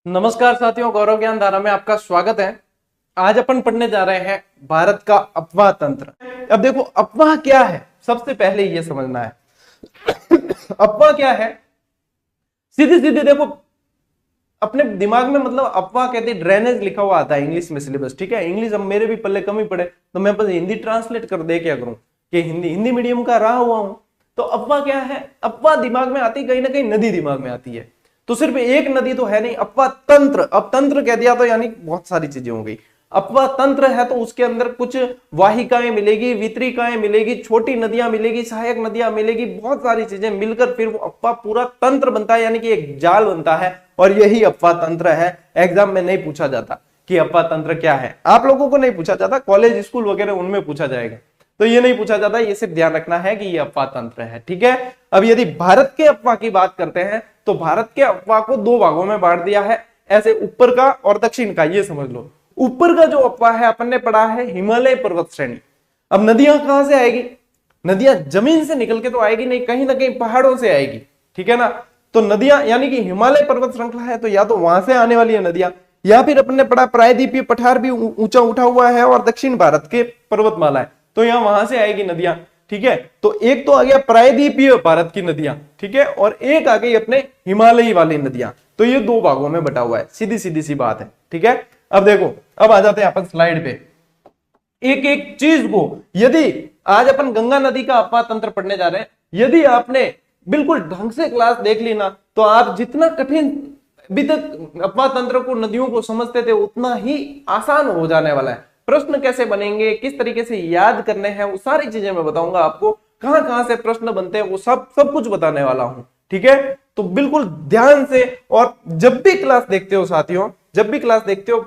नमस्कार साथियों, गौरव ज्ञान धारा में आपका स्वागत है। आज अपन पढ़ने जा रहे हैं भारत का अफवाह तंत्र। अब देखो, अफवाह क्या है, सबसे पहले ये समझना है। अफवाह क्या है, सीधी सीधी देखो अपने दिमाग में, मतलब अफवाह कहते हैं ड्रेनेज लिखा हुआ आता है इंग्लिश में सिलेबस, ठीक है। इंग्लिश अब मेरे भी पल्ले कम ही पड़े तो मैं बस हिंदी ट्रांसलेट कर दे क्या करूं कि हिंदी मीडियम का रहा हुआ हूं। तो अफवाह क्या है, अफवाह दिमाग में आती कहीं ना कहीं नदी दिमाग में आती है। तो सिर्फ एक नदी तो है नहीं, अफवाह तंत्र। अब तंत्र कह दिया तो यानी बहुत सारी चीजें हो गई। अफवाह तंत्र है तो उसके अंदर कुछ वाहिकाएं मिलेगी, वितरिकाएं मिलेगी, छोटी नदियां मिलेगी, सहायक नदियां मिलेगी, बहुत सारी चीजें मिलकर फिर वो अफवाह पूरा तंत्र बनता है, यानी कि एक जाल बनता है। और यही अफवाह तंत्र है। एग्जाम में नहीं पूछा जाता कि अफवाह तंत्र क्या है, आप लोगों को नहीं पूछा जाता, कॉलेज स्कूल वगैरह उनमें पूछा जाएगा, तो ये नहीं पूछा जाता। ये सिर्फ ध्यान रखना है कि ये अफवाह तंत्र है, ठीक है। अब यदि भारत के अफवाह की बात करते हैं तो भारत के अफवाह को दो भागों में बांट दिया है, ऐसे ऊपर का और दक्षिण का। ये समझ लो, ऊपर का जो अफवाह है अपन ने पढ़ा है हिमालय पर्वत श्रेणी। अब नदियां कहां से आएगी, नदियां जमीन से निकल के तो आएगी नहीं, कहीं ना कहीं पहाड़ों से आएगी, ठीक है ना। तो नदियां यानी कि हिमालय पर्वत श्रृंखला है तो या तो वहां से आने वाली है नदियां, या फिर अपन ने पढ़ा प्रायद्वीपीय पठार भी ऊंचा उठा हुआ है और दक्षिण भारत के पर्वतमाला है तो यहां वहां से आएगी नदियां, ठीक है। तो एक तो आ गया प्रायद्वीपीय भारत की नदियां, ठीक है, और एक आ गई अपने हिमालयी वाली नदियां। तो ये दो भागों में बटा हुआ है, सीधी सीधी सी बात है, ठीक है। अब देखो, अब आ जाते हैं अपन स्लाइड पे एक एक चीज को। यदि आज अपन गंगा नदी का अफवाह तंत्र पढ़ने जा रहे हैं, यदि आपने बिल्कुल ढंग से क्लास देख ली ना, तो आप जितना कठिन अभी तक अफवाह तंत्र को, नदियों को समझते थे, उतना ही आसान हो जाने वाला है। प्रश्न कैसे बनेंगे, किस तरीके से याद करने हैं, वो सारी चीजें मैं बताऊंगा आपको। कहां कहां से प्रश्न बनते हैं वो सब कुछ बताने वाला हूं, ठीक है। तो बिल्कुल ध्यान से, और जब भी क्लास देखते हो साथियों, जब भी क्लास देखते हो,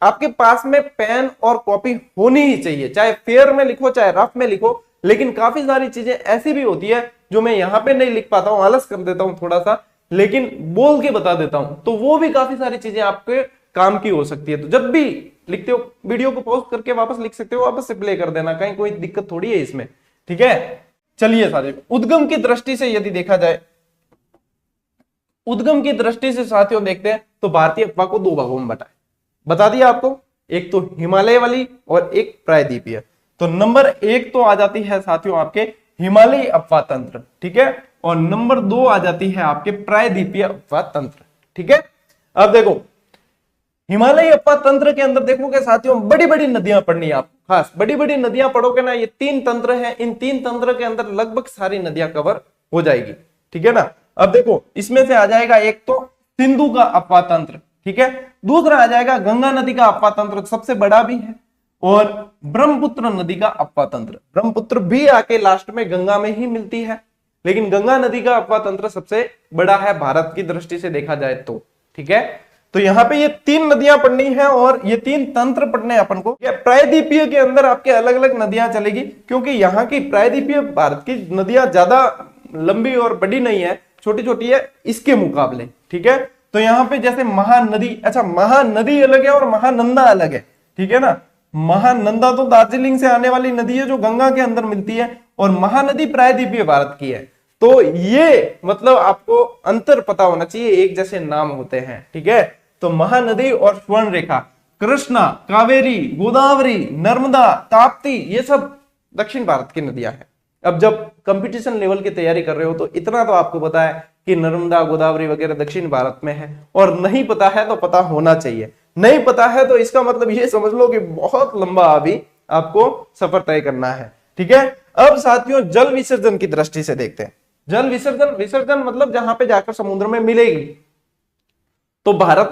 आपके पास में पेन और कॉपी होनी ही चाहिए। चाहे फेयर में लिखो चाहे रफ में लिखो, लेकिन काफी सारी चीजें ऐसी भी होती है जो मैं यहां पे नहीं लिख पाता हूं, आलस कर देता हूं थोड़ा सा, लेकिन बोल के बता देता हूं, तो वो भी काफी सारी चीजें आपके काम की हो सकती है। तो जब भी लिखते हो वीडियो को पॉज करके वापस लिख सकते हो, वापस से प्ले कर देना, कहीं कोई दिक्कत थोड़ी है इसमें, ठीक है। चलिए साथियों, उद्गम की दृष्टि से यदि देखा जाए, उद्गम की दृष्टि से साथियों देखते हैं तो भारतीय अफवाह को दो भागों में बता दिया आपको, एक तो हिमालय वाली और एक प्रायद्वीपीय। तो नंबर एक तो आ जाती है साथियों आपके हिमालयी अफवाह तंत्र, ठीक है, और नंबर दो आ जाती है आपके प्रायद्वीपीय अफवाह तंत्र, ठीक है। अब देखो, हिमालयी अफवाह तंत्र के अंदर देखोगे साथियों, बड़ी बड़ी नदियां पढ़नी है आपको, खास बड़ी बड़ी नदियां पढ़ोगे ना। ये तीन तंत्र है, इन तीन तंत्र के अंदर लगभग सारी नदियां कवर हो जाएगी, ठीक है ना। अब देखो, इसमें से आ जाएगा एक तो सिंधु का अफवाह तंत्र, ठीक है, दूसरा आ जाएगा गंगा नदी का अफवाह तंत्र, सबसे बड़ा भी है, और ब्रह्मपुत्र नदी का अफवाह तंत्र। ब्रह्मपुत्र भी आके लास्ट में गंगा में ही मिलती है, लेकिन गंगा नदी का अफवाह तंत्र सबसे बड़ा है भारत की दृष्टि से देखा जाए तो, ठीक है। तो यहाँ पे ये तीन नदियां पढ़नी है और ये तीन तंत्र पढ़ने अपन को। प्रायद्वीपीय के अंदर आपके अलग अलग नदियां चलेगी, क्योंकि यहाँ की प्रायद्वीपीय भारत की नदियां ज्यादा लंबी और बड़ी नहीं है, छोटी छोटी है इसके मुकाबले, ठीक है। तो यहाँ पे जैसे महानदी, अच्छा महानदी अलग है और महानंदा अलग है, ठीक है ना। महानंदा तो दार्जिलिंग से आने वाली नदी है जो गंगा के अंदर मिलती है, और महानदी प्रायद्वीपीय भारत की है। तो ये मतलब आपको अंतर पता होना चाहिए, एक जैसे नाम होते हैं, ठीक है। तो महानदी और स्वर्ण रेखा, कृष्णा, कावेरी, गोदावरी, नर्मदा, ताप्ती, ये सब दक्षिण भारत की नदियां हैं। अब जब कंपटीशन लेवल की तैयारी कर रहे हो तो इतना तो आपको पता है कि नर्मदा, गोदावरी वगैरह दक्षिण भारत में है, और नहीं पता है तो पता होना चाहिए। नहीं पता है तो इसका मतलब ये समझ लो कि बहुत लंबा अभी आपको सफर तय करना है, ठीक है। अब साथियों, जल विसर्जन की दृष्टि से देखते हैं। जल विसर्जन मतलब जहां पे जाकर समुद्र में मिलेगी। तो भारत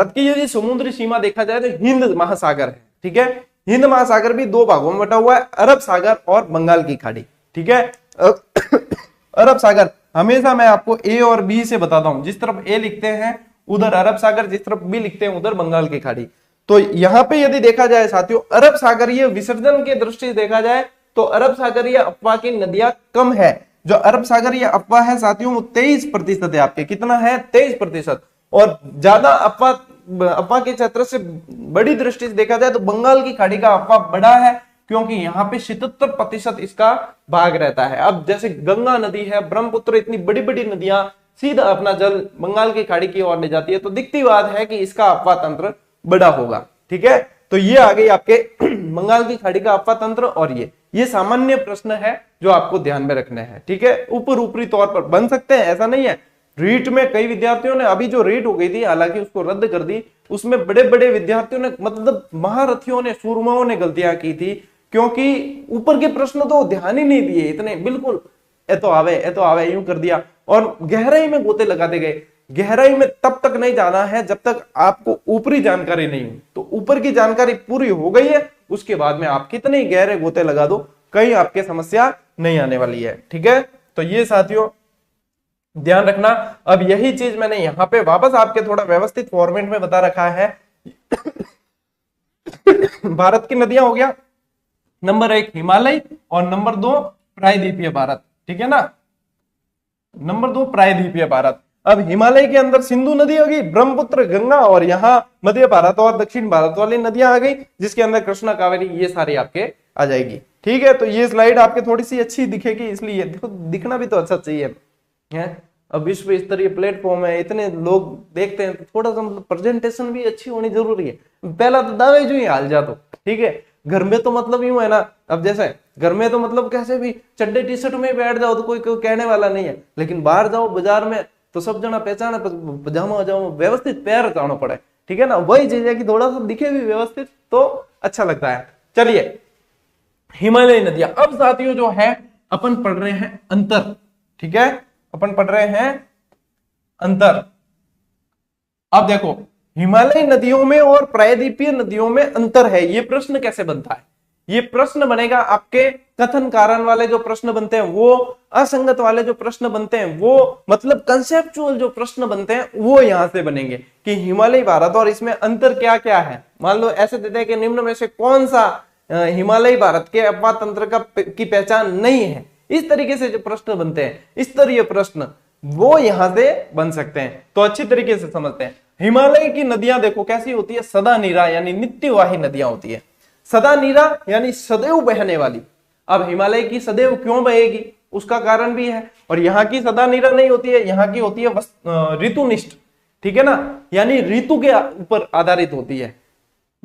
की यदि समुद्री सीमा देखा जाए तो हिंद महासागर है, ठीक है। हिंद महासागर भी दो भागों में बटा हुआ है, अरब सागर और बंगाल की खाड़ी, ठीक है। अरब सागर हमेशा मैं आपको ए और बी से बताता हूं, जिस तरफ ए लिखते हैं उधर अरब सागर, जिस तरफ बी लिखते हैं उधर बंगाल की खाड़ी। तो यहां पे यदि देखा जाए साथियों, अरब सागरीय विसर्जन की दृष्टि से देखा जाए तो अरब सागरीय अफवाह की नदियां कम है। जो अरब सागरीय अफवाह है साथियों वो 23% है आपके, कितना है 23%। और ज्यादा अफवाह के क्षेत्र से बड़ी दृष्टि से देखा जाए तो बंगाल की खाड़ी का अफवाह बड़ा है, क्योंकि यहाँ पे 77% इसका भाग रहता है। अब जैसे गंगा नदी है, ब्रह्मपुत्र, इतनी बड़ी बड़ी नदियां सीधा अपना जल बंगाल की खाड़ी की ओर ले जाती है। तो दिखती बात है कि इसका अपवाह तंत्र बड़ा होगा। ठीक है, तो ये आ गई आपके बंगाल की खाड़ी का अपवाह तंत्र। और ये सामान्य प्रश्न है जो आपको ध्यान में रखने हैं। ठीक है, ऊपरी तौर पर बन सकते हैं, ऐसा नहीं है। रीट में कई विद्यार्थियों ने, अभी जो रीट हो गई थी हालांकि उसको रद्द कर दी, उसमें बड़े बड़े विद्यार्थियों ने, मतलब महारथियों ने, सूरमाओं ने गलतियां की थी, क्योंकि ऊपर के प्रश्न तो ध्यान ही नहीं दिए इतने, बिल्कुल ए तो आवे यूं कर दिया और गहराई में गोते लगाते गए। गहराई में तब तक नहीं जाना है जब तक आपको ऊपरी जानकारी नहीं हो। तो ऊपर की जानकारी पूरी हो गई है, उसके बाद में आप कितने गहरे गोते लगा दो, कहीं आपके समस्या नहीं आने वाली है। ठीक है, तो ये साथियों ध्यान रखना। अब यही चीज मैंने यहां पे वापस आपके थोड़ा व्यवस्थित फॉर्मेट में बता रखा है। भारत की नदियां हो गया, नंबर 1 हिमालय और नंबर 2 प्रायद्वीपीय भारत। ठीक है ना, नंबर 2 प्रायद्वीपीय भारत। अब हिमालय के अंदर सिंधु नदी होगी, ब्रह्मपुत्र, गंगा, और यहाँ मध्य भारत और दक्षिण भारत वाली नदियां आ गई, जिसके अंदर कृष्णा, कावेरी, ये सारी आपके आ जाएगी। ठीक है, तो ये स्लाइड आपके थोड़ी सी अच्छी दिखेगी, इसलिए देखो दिखना भी तो अच्छा चाहिए है। अब विश्व स्तरीय प्लेटफॉर्म है, इतने लोग देखते हैं, तो थोड़ा सा मतलब प्रेजेंटेशन भी अच्छी होनी जरूरी है। पहला तो दावे जो ही हाल जा तो ठीक है, घर में तो मतलब यूं है ना, अब जैसे घर में तो मतलब कैसे भी चड्डे टी शर्ट में बैठ जाओ तो कोई कहने वाला नहीं है, लेकिन बाहर जाओ बाजार में तो सब जना पहचाने, पजामा जाओ व्यवस्थित पैर जाना पड़े। ठीक है ना, वही चीज है कि थोड़ा सा दिखे भी व्यवस्थित तो अच्छा लगता है। चलिए, हिमालयी नदियां। अब साथियों जो है अपन पढ़ रहे हैं अंतर। ठीक है, अपन पढ़ रहे हैं अंतर। अब देखो, हिमालयी नदियों में और प्रायद्वीपीय नदियों में अंतर है, ये प्रश्न कैसे बनता है? ये प्रश्न बनेगा आपके कथन कारण वाले जो प्रश्न बनते हैं वो, असंगत वाले जो प्रश्न बनते हैं वो, मतलब कंसेप्चुअल जो प्रश्न बनते हैं वो यहां से बनेंगे कि हिमालयी भारत और इसमें अंतर क्या क्या है। मान लो ऐसे देते हैं कि निम्न में से कौन सा हिमालयी भारत के अपवाह तंत्र की पहचान नहीं है। इस तरीके से जो प्रश्न बनते हैं, इस तरह प्रश्न वो यहां से बन सकते हैं। तो अच्छी तरीके से समझते हैं। हिमालय की नदियां देखो कैसी होती है, सदा नीरा यानी नित्यवाही नदियां होती है। सदा नीरा यानी सदैव बहने वाली। अब हिमालय की सदैव क्यों बहेगी, उसका कारण भी है। और यहाँ की सदा नीरा नहीं होती है, यहाँ की होती है ऋतुनिष्ठ। ठीक है ना, यानी ऋतु के ऊपर आधारित होती है,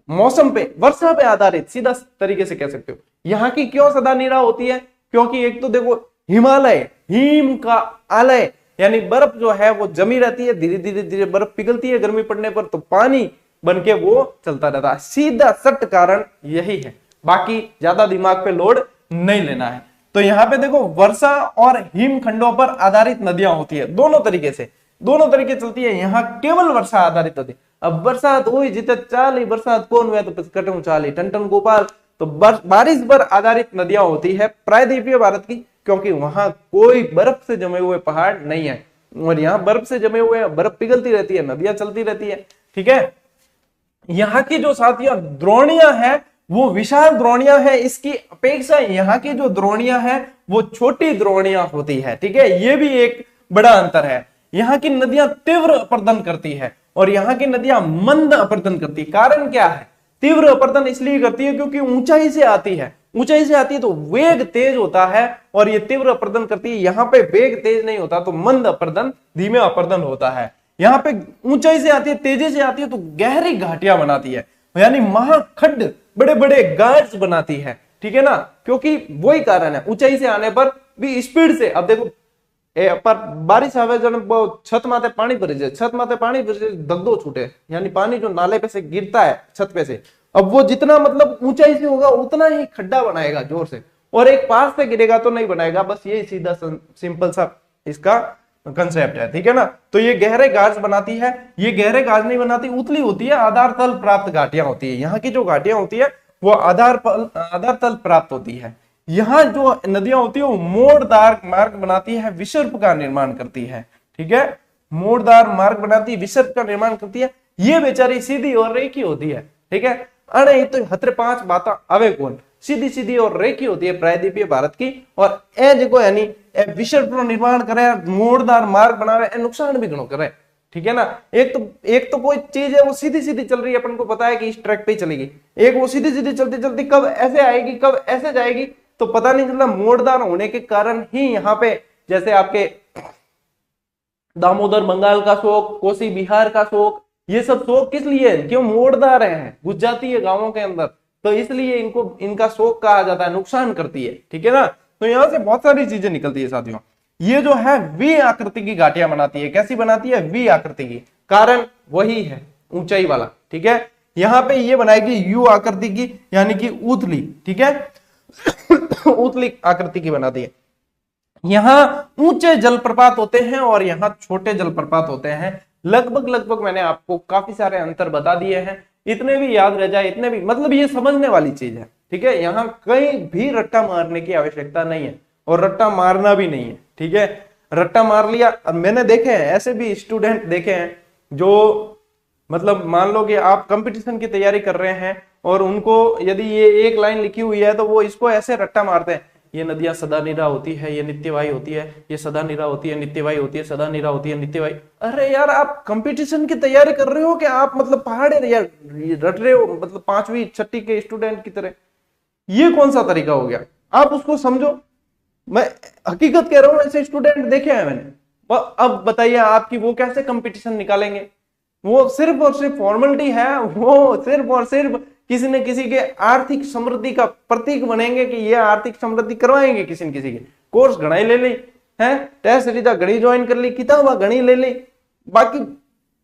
मौसम पे, वर्षा पे आधारित, सीधा तरीके से कह सकते हो। यहाँ की क्यों सदा नीरा होती है, क्योंकि एक तो देखो हिमालय, हिम का आलय यानी बर्फ जो है वो जमी रहती है, धीरे धीरे धीरे बर्फ पिघलती है गर्मी पड़ने पर, तो पानी बनके वो चलता रहता है। सीधा सट कारण यही है, बाकी ज्यादा दिमाग पे लोड नहीं लेना है। तो यहाँ पे देखो वर्षा और हिमखंडों पर आधारित नदियां होती है, दोनों तरीके से, दोनों तरीके चलती है। यहाँ केवल वर्षा आधारित होती है। अब बरसात हुई जिते चाली बरसात कौन हुआ तो कटू चाली टन टन गोपाल। तो बारिश पर आधारित नदियां होती है प्रायद्वीपीय भारत की, क्योंकि वहां कोई बर्फ से जमे हुए पहाड़ नहीं है, और यहाँ बर्फ से जमे हुए, बर्फ पिघलती रहती है, नदियां चलती रहती है। ठीक है, यहाँ की जो साथियों द्रोणियां हैं वो विशाल द्रोणियां हैं, इसकी अपेक्षा यहाँ की जो द्रोणियां हैं वो छोटी द्रोणियां होती है। ठीक है, ये भी एक बड़ा अंतर है। यहाँ की नदियां तीव्र अपर्दन करती है और यहाँ की नदियां मंद अपर्दन करती है। कारण क्या है? तीव्र अपर्दन इसलिए करती है क्योंकि ऊंचाई से आती है, ऊंचाई से आती है तो वेग तेज होता है, और ये तीव्र अपर्दन करती है। यहाँ पे वेग तेज नहीं होता तो मंद अपर्दन, धीमे अपर्दन होता है। यहाँ पे ऊंचाई से आती है, तेजी से आती है तो गहरी घाटियां बनाती है, यानी महाखड्ड, बड़े बड़े गार्ड्स बनाती है। ठीक है ना, क्योंकि वही कारण है, ऊंचाई से आने पर भी स्पीड से। अब देखो पर बारिश आवे जब छत माथे पानी भरी जाए, छत माथे पानी भरी जाए दगदो छूटे, यानी पानी जो नाले पे से गिरता है छत पे से, अब वो जितना मतलब ऊंचाई से होगा उतना ही खड्डा बनाएगा जोर से, और एक पास से गिरेगा तो नहीं बनाएगा। बस ये सीधा सिंपल सा इसका कंसेप्ट है। ठीक है ना, तो ये गहरे गाज बनाती है, ये गहरे गाज नहीं बनाती, उतली होती है, आधार तल प्राप्त घाटियां होती है। यहाँ की जो घाटियां होती है वो आधार तल प्राप्त होती है। यहाँ जो नदियां होती है वो मोड़दार मार्ग बनाती है, विसर्प का निर्माण करती है। ठीक है, मोड़दार मार्ग बनाती है, विसर्प का निर्माण करती है। ये बेचारी सीधी और रेखी होती है। ठीक है, अरे तो हत्र 5 बात आवे कौन, सीधी सीधी और रेखी होती है प्रायद्वीपीय भारत की। और ए देखो यानी विसर्प निर्माण करे, मोड़दार मार्ग बनावे, नुकसान भी घणो करे। ठीक है ना, एक तो कोई चीज है वो सीधी सीधी चल रही है, अपन को पता है कि इस ट्रैक पे चलेगी, एक वो सीधी सीधी चलती चलती कब ऐसे आएगी कब ऐसे जाएगी तो पता नहीं चलता। मोड़दार होने के कारण ही यहाँ पे जैसे आपके दामोदर बंगाल का शोक, कोसी बिहार का शोक, ये सब शोक किस लिए है? क्यों मोड़दा रहे हैं, घुस जाती है गांवों के अंदर, तो इसलिए इनको इनका शोक कहा जाता है, नुकसान करती है, ठीक है ना। तो यहां से बहुत सारी चीजें निकलती है साथियों। ये जो है वी आकृति की घाटियां बनाती है। कैसी बनाती है? वी आकृति की। कारण वही है ऊंचाई वाला, ठीक है। यहां पे ये बनाएगी यू आकृति की, यानी कि उथली, ठीक है उथली आकृति की बनाती है। यहां ऊंचे जलप्रपात होते हैं और यहां छोटे जलप्रपात होते हैं। लगभग लगभग मैंने आपको काफी सारे अंतर बता दिए हैं, इतने भी याद रह जाए, इतने भी, मतलब ये समझने वाली चीज है, ठीक है। यहां कहीं भी रट्टा मारने की आवश्यकता नहीं है और रट्टा मारना भी नहीं है, ठीक है। रट्टा मार लिया, मैंने देखे हैं ऐसे भी स्टूडेंट देखे हैं जो, मतलब मान लो कि आप कंपटीशन की तैयारी कर रहे हैं और उनको यदि ये एक लाइन लिखी हुई है तो वो इसको ऐसे रट्टा मारते हैं, ये नदियां सदा निरा होती है, ये नित्यवाही होती है, ये सदा निरा होती है, नित्यवाही होती है, सदा निरा होती है, नित्यवाही। अरे यार, आप कंपटीशन की तैयारी कर रहे हो कि आप मतलब पहाड़े यार रट रहे हो, मतलब 5वीं 6ठी के स्टूडेंट की तरह? ये कौन सा तरीका हो गया? आप उसको समझो। मैं हकीकत कह रहा हूं, ऐसे स्टूडेंट देखे हैं मैंने। अब बताइए आपकी वो कैसे कंपटीशन निकालेंगे? वो सिर्फ और सिर्फ फॉर्मेलिटी है, वो सिर्फ और सिर्फ किसी न किसी के आर्थिक समृद्धि का प्रतीक बनेंगे कि ये आर्थिक समृद्धि करवाएंगे किसी न किसी के। कोर्स घड़ाई ले ली है, टेस्ट सीधा घड़ी ज्वाइन कर ली, किताबा घड़ी ले ली, बाकी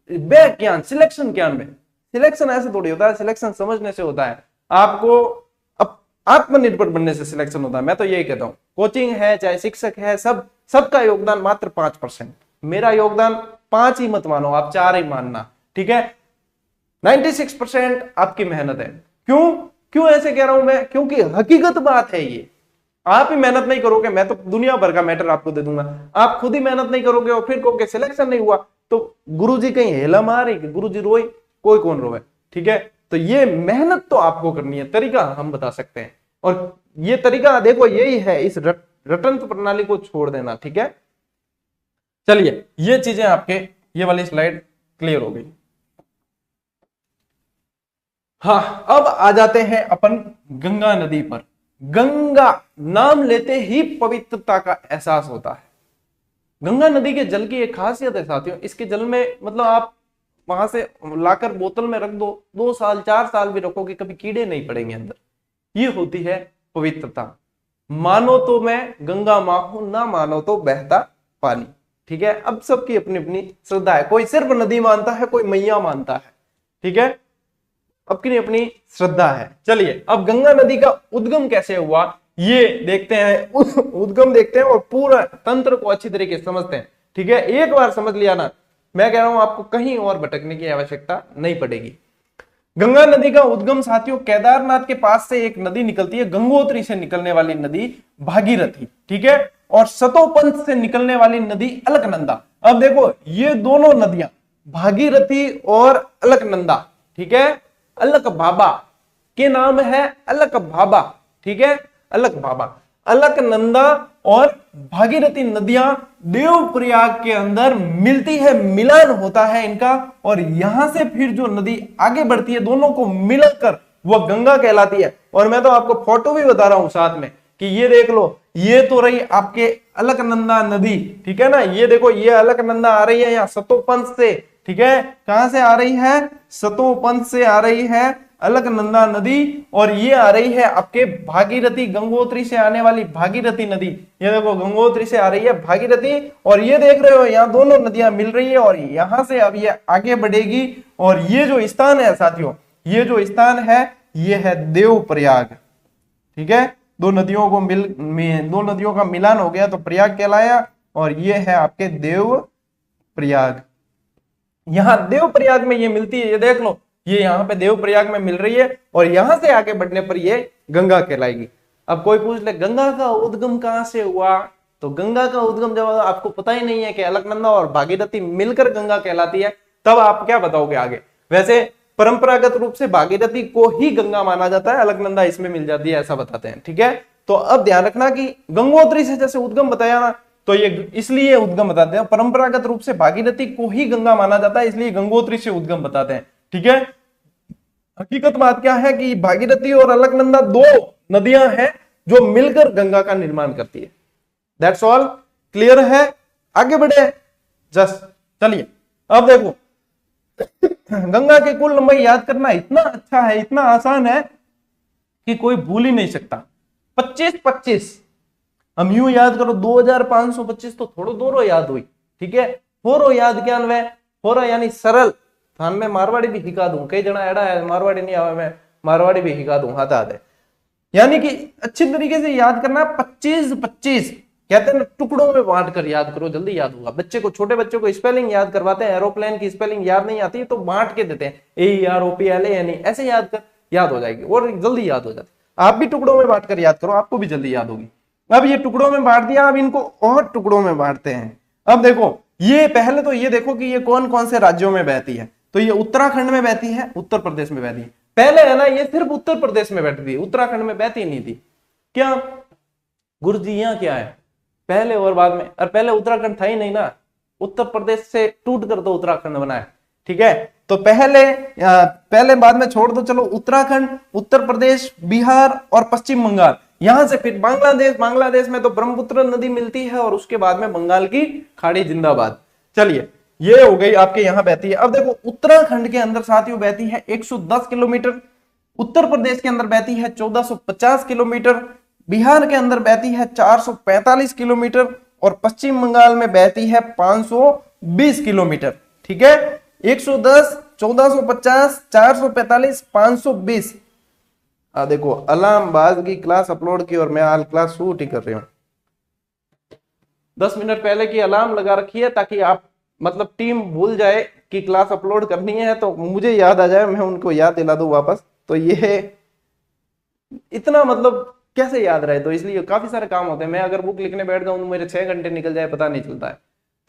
बैक ज्ञान, सिलेक्शन ज्ञान में। सिलेक्शन ऐसे थोड़ी होता है, सिलेक्शन समझने से होता है, आपको आत्मनिर्भर बनने से सिलेक्शन होता है। मैं तो यही कहता हूं, कोचिंग है चाहे शिक्षक है, सबका योगदान मात्र 5%। मेरा योगदान 5 ही मत मानो, आप 4 ही मानना, ठीक है। 96% आपकी मेहनत है। क्यों ऐसे कह रहा हूं मैं? क्योंकि हकीकत बात है ये। आप ही मेहनत नहीं करोगे, मैं तो दुनिया भर का मैटर आपको दे दूंगा। आप खुद ही मेहनत नहीं करोगे और फिर कहोगे सिलेक्शन नहीं हुआ, तो गुरुजी कहीं हेला मारे कि गुरुजी रोए? कोई कौन रोए, ठीक है। तो ये मेहनत तो आपको करनी है, तरीका हम बता सकते हैं, और ये तरीका देखो यही है, इस रटंत्र प्रणाली को छोड़ देना, ठीक है। चलिए, ये चीजें आपके, ये वाली स्लाइड क्लियर हो गई। हाँ, अब आ जाते हैं अपन गंगा नदी पर। गंगा नाम लेते ही पवित्रता का एहसास होता है। गंगा नदी के जल की एक खासियत है साथियों, इसके जल में मतलब आप वहां से लाकर बोतल में रख दो, 2 साल 4 साल भी रखोगे, कभी कीड़े नहीं पड़ेंगे अंदर। ये होती है पवित्रता। मानो तो मैं गंगा मां हूं, ना मानो तो बहता पानी, ठीक है। अब सबकी अपनी अपनी श्रद्धा है, कोई सिर्फ नदी मानता है, कोई मैया मानता है, ठीक है। अपनी अपनी श्रद्धा है। चलिए, अब गंगा नदी का उद्गम कैसे हुआ ये देखते हैं, उद्गम देखते हैं और पूरा तंत्र को अच्छी तरीके से समझते हैं, ठीक है। एक बार समझ लिया ना, मैं कह रहा हूं आपको कहीं और भटकने की आवश्यकता नहीं पड़ेगी। गंगा नदी का उद्गम साथियों केदारनाथ के पास से एक नदी निकलती है, गंगोत्री से निकलने वाली नदी भागीरथी, ठीक है, और सतोपंथ से निकलने वाली नदी अलकनंदा। अब देखो, ये दोनों नदियां भागीरथी और अलकनंदा, ठीक है, अलक बाबा के नाम है, अलक बाबा, ठीक है, अलक बाबा। अलकनंदा और भागीरथी नदियां देवप्रयाग के अंदर मिलती है, मिलन होता है इनका, और यहां से फिर जो नदी आगे बढ़ती है, दोनों को मिलकर वह गंगा कहलाती है। और मैं तो आपको फोटो भी बता रहा हूं साथ में कि ये देख लो, ये तो रही आपके अलकनंदा नदी, ठीक है ना। ये देखो, ये अलकनंदा आ रही है यहाँ सतोपंथ से, ठीक है। कहां से आ रही है? सतोपंथ से आ रही है अलकनंदा नदी, और ये आ रही है आपके भागीरथी, गंगोत्री से आने वाली भागीरथी नदी। ये देखो, गंगोत्री से आ रही है भागीरथी, और ये देख रहे हो यहाँ दोनों नदियां मिल रही है, और यहां से अब ये आगे बढ़ेगी। और ये जो स्थान है साथियों, ये जो स्थान है, ये है देवप्रयाग, ठीक है। दो नदियों का मिलन हो गया तो प्रयाग कहलाया, और ये है आपके देवप्रयाग। यहां देवप्रयाग में ये मिलती है, ये देख लो, ये यहां पे देवप्रयाग में मिल रही है, और यहां से आगे बढ़ने पर ये गंगा कहलाएगी। अब कोई पूछ ले गंगा का उद्गम कहां से हुआ, तो गंगा का उद्गम जब आपको पता ही नहीं है कि अलकनंदा और भागीरथी मिलकर गंगा कहलाती है, तब आप क्या बताओगे आगे? वैसे परंपरागत रूप से भागीरथी को ही गंगा माना जाता है, अलकनंदा इसमें मिल जाती है, ऐसा बताते हैं, ठीक है। तो अब ध्यान रखना कि गंगोत्री से जैसे उद्गम बताया ना, तो ये इसलिए उद्गम बताते हैं, परंपरागत रूप से भागीरथी को ही गंगा माना जाता है, इसलिए गंगोत्री से उद्गम बताते हैं, ठीक है। हकीकत बात क्या है कि भागीरथी और अलकनंदा 2 नदियां हैं जो मिलकर गंगा का निर्माण करती है। दैट्स ऑल, क्लियर है? आगे बढ़े। जस्ट। चलिए अब देखो गंगा की कुल लंबाई याद करना इतना अच्छा है, इतना आसान है कि कोई भूल ही नहीं सकता। 25-25 हम यूं याद करो, 2525 तो थोड़ा दूर याद हुई, ठीक है। होरो याद क्या है, होरो यानी सरल। थान में मारवाड़ी भी हिका दूं, कई जना एड़ा है मारवाड़ी नहीं आवे, मैं मारवाड़ी भी हिका दूं, हाथ आते। यानी कि अच्छी तरीके से याद करना। 25-25 कहते हैं टुकड़ों में बांट कर याद करो, जल्दी याद होगा। बच्चे को, छोटे बच्चों को स्पेलिंग याद करवाते हैं, एरोप्लेन की स्पेलिंग याद नहीं आती तो बांट के देते हैं, AEROPLANE ऐसे याद कर, याद हो जाएगी और जल्दी याद हो जाती। आप भी टुकड़ों में बांट कर याद करो, आपको भी जल्दी याद होगी। अब ये टुकड़ों में बांट दिया, अब इनको और टुकड़ों में बांटते हैं। अब देखो ये पहले तो ये देखो कि ये कौन कौन से राज्यों में बहती है। तो ये उत्तराखंड में बहती है, उत्तर प्रदेश में बहती है। पहले है ना ये सिर्फ उत्तर प्रदेश में बहती थी, उत्तराखंड में बहती नहीं थी। क्या गुरुजी यहाँ क्या है, पहले और बाद में? और पहले उत्तराखंड था ही नहीं ना, उत्तर प्रदेश से टूट कर तो उत्तराखंड बना है, ठीक है। तो पहले बाद में छोड़ दो, चलो उत्तराखंड, उत्तर प्रदेश, बिहार और पश्चिम बंगाल, यहां से फिर बांग्लादेश। बांग्लादेश में तो ब्रह्मपुत्र नदी मिलती है और उसके बाद में बंगाल की खाड़ी जिंदाबाद। चलिए ये हो गई आपके यहां बहती है। अब देखो उत्तराखंड के अंदर साथियों बहती है 110 किलोमीटर, उत्तर प्रदेश के अंदर बहती है 1450 किलोमीटर, बिहार के अंदर बहती है 445 किलोमीटर और पश्चिम बंगाल में बहती है 520 किलोमीटर, ठीक है। 110, 1450, 445, 520। देखो अलाहाबाद की क्लास अपलोड की और मैं हाल क्लास शूट ही कर रही हूँ। 10 मिनट पहले की अलार्म लगा रखी है ताकि आप मतलब टीम भूल जाए कि क्लास अपलोड करनी है तो मुझे याद आ जाए, मैं उनको याद दिला दूं वापस। तो ये इतना मतलब कैसे याद रहे, तो इसलिए काफी सारे काम होते हैं। मैं अगर बुक लिखने बैठ जाऊं तो मेरे 6 घंटे निकल जाए, पता नहीं चलता है।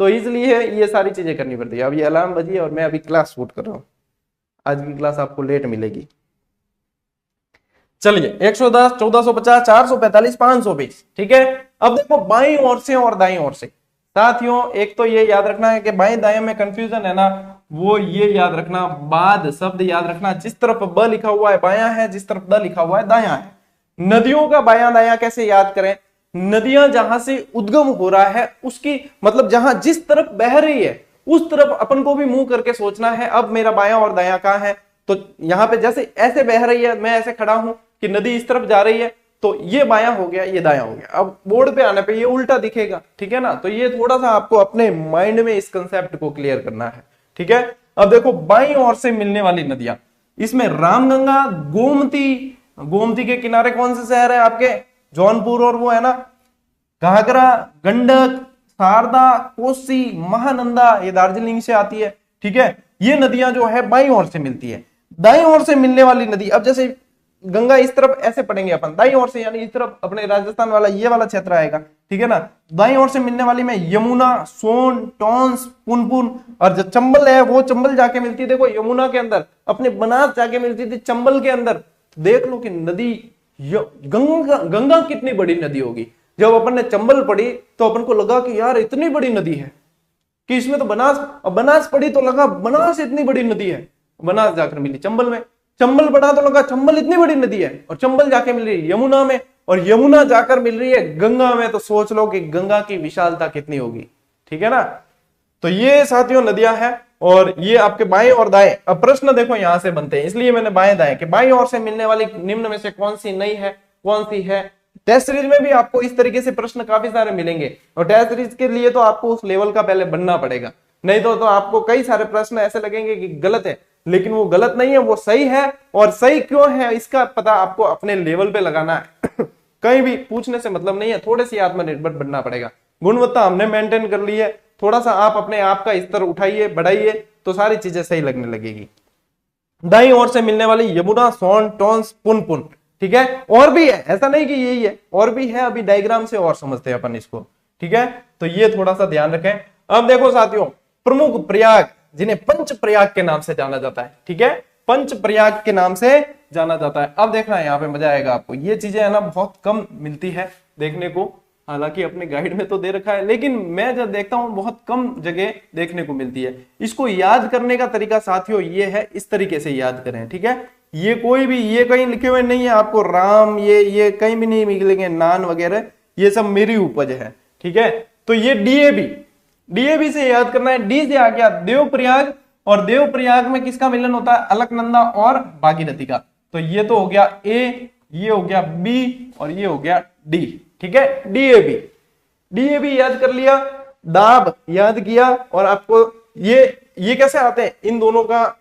तो इसलिए ये सारी चीजें करनी पड़ती है। अब ये अलार्म बजी और मैं अभी क्लास शूट कर रहा हूँ, आज की क्लास आपको लेट मिलेगी। चलिए 110, 1450, 445, 520, ठीक है। अब देखो बाईं ओर से और दाईं ओर से साथियों, एक तो ये याद रखना है कि बाएं दाएं में कंफ्यूजन है ना, वो ये याद रखना, बाद शब्द याद रखना। जिस तरफ ब लिखा हुआ है बायां है, जिस तरफ द लिखा हुआ है दायां है। नदियों का बायां दायां कैसे याद करें? नदियां जहां से उद्गम हो रहा है उसकी मतलब जहां जिस तरफ बह रही है उस तरफ अपन को भी मुंह करके सोचना है, अब मेरा बायां और दायां कहां है। तो यहाँ पे जैसे ऐसे बह रही है, मैं ऐसे खड़ा हूं कि नदी इस तरफ जा रही है, तो ये बायां हो गया, ये दायां हो गया। अब बोर्ड पे आने पे ये उल्टा दिखेगा, ठीक है ना। तो ये थोड़ा सा आपको अपने माइंड में इस कंसेप्ट को क्लियर करना है, ठीक है। अब देखो बाईं ओर से मिलने वाली नदियां, इसमें रामगंगा, गोमती। गोमती के किनारे कौन से शहर है आपके? जौनपुर और वो है ना घाघरा, गंडक, शारदा, कोसी, महानंदा, ये दार्जिलिंग से आती है, ठीक है। ये नदियां जो है बाईं ओर से मिलती है। दाईं ओर से मिलने वाली नदी, अब जैसे गंगा इस तरफ ऐसे पढ़ेंगे अपन, दाईं ओर से यानी इस तरफ अपने राजस्थान वाला ये वाला क्षेत्र आएगा, ठीक है ना। दाईं ओर से मिलने वाली में यमुना, सोन, टोंस, पुनपुन, और जो चंबल है वो चंबल जाके मिलती है। देखो यमुना के अंदर, अपने बनास जाके मिलती थी चंबल के अंदर। देख लो कि नदी गंगा कितनी बड़ी नदी होगी। जब अपन ने चंबल पढ़ी तो अपन को लगा कि यार इतनी बड़ी नदी है कि इसमें तो बनास पढ़ी तो लगा बनास इतनी बड़ी नदी है। बनास जाकर मिली चंबल में, चंबल पढ़ा तो लगा चंबल इतनी बड़ी नदी है, और चंबल जाके मिल रही है यमुना में, और यमुना जाकर मिल रही है गंगा में। तो सोच लो कि गंगा की विशालता कितनी होगी, ठीक है ना। तो ये साथियों नदियां हैं और ये आपके बाएं और दाएं। अब प्रश्न देखो यहां से बनते हैं, इसलिए मैंने बाएं दाएं कि बाएं ओर से मिलने वाली निम्न में से कौन सी नहीं है, कौन सी है। टेस्ट सीरीज में भी आपको इस तरीके से प्रश्न काफी सारे मिलेंगे, और टेस्ट सीरीज के लिए तो आपको उस लेवल का पहले बनना पड़ेगा, नहीं तो आपको कई सारे प्रश्न ऐसे लगेंगे कि गलत है, लेकिन वो गलत नहीं है, वो सही है। और सही क्यों है इसका पता आपको अपने लेवल पे लगाना है। कहीं भी पूछने से मतलब नहीं है, थोड़े सी आत्मनिर्भर बनना पड़ेगा। गुणवत्ता हमने मेंटेन कर ली है, थोड़ा सा आप अपने आप का स्तर उठाइए, बढ़ाइए, तो सारी चीजें सही लगने लगेगी। दाईं ओर से मिलने वाली यमुना, सोन, टोंस, पुनपुन, ठीक है। और भी है, ऐसा नहीं कि यही है, और भी है, अभी डायग्राम से और समझते हैं अपन इसको, ठीक है। तो ये थोड़ा सा ध्यान रखें। अब देखो साथियों, प्रमुख प्रयाग जिन्हें पंच प्रयाग के नाम से जाना जाता है, ठीक है, पंच प्रयाग के नाम से जाना जाता है। अब देखना है यहाँ पे मजा आएगा आपको, ये चीजें है ना बहुत कम मिलती है देखने को, हालांकि अपने गाइड में तो दे रखा है, लेकिन मैं जब देखता हूं बहुत कम जगह देखने को मिलती है। इसको याद करने का तरीका साथियों ये है, इस तरीके से याद करें, ठीक है। ये कोई भी, ये कहीं लिखे हुए नहीं है आपको राम, ये कहीं भी नहीं मिलेंगे, नान वगैरह, ये सब मेरी उपज है, ठीक है। तो ये डीएवी, डीएवी से याद करना है। डी से आ गया देवप्रयाग, और देवप्रयाग में किसका मिलन होता है? अलकनंदा और भागीरथी का। तो ये तो हो गया ए, ये हो गया बी, और ये हो गया डी। ठीक है, डीएवी। डीएवी याद कर लिया, दाब याद किया, और आपको ये कैसे आते हैं? इन दोनों का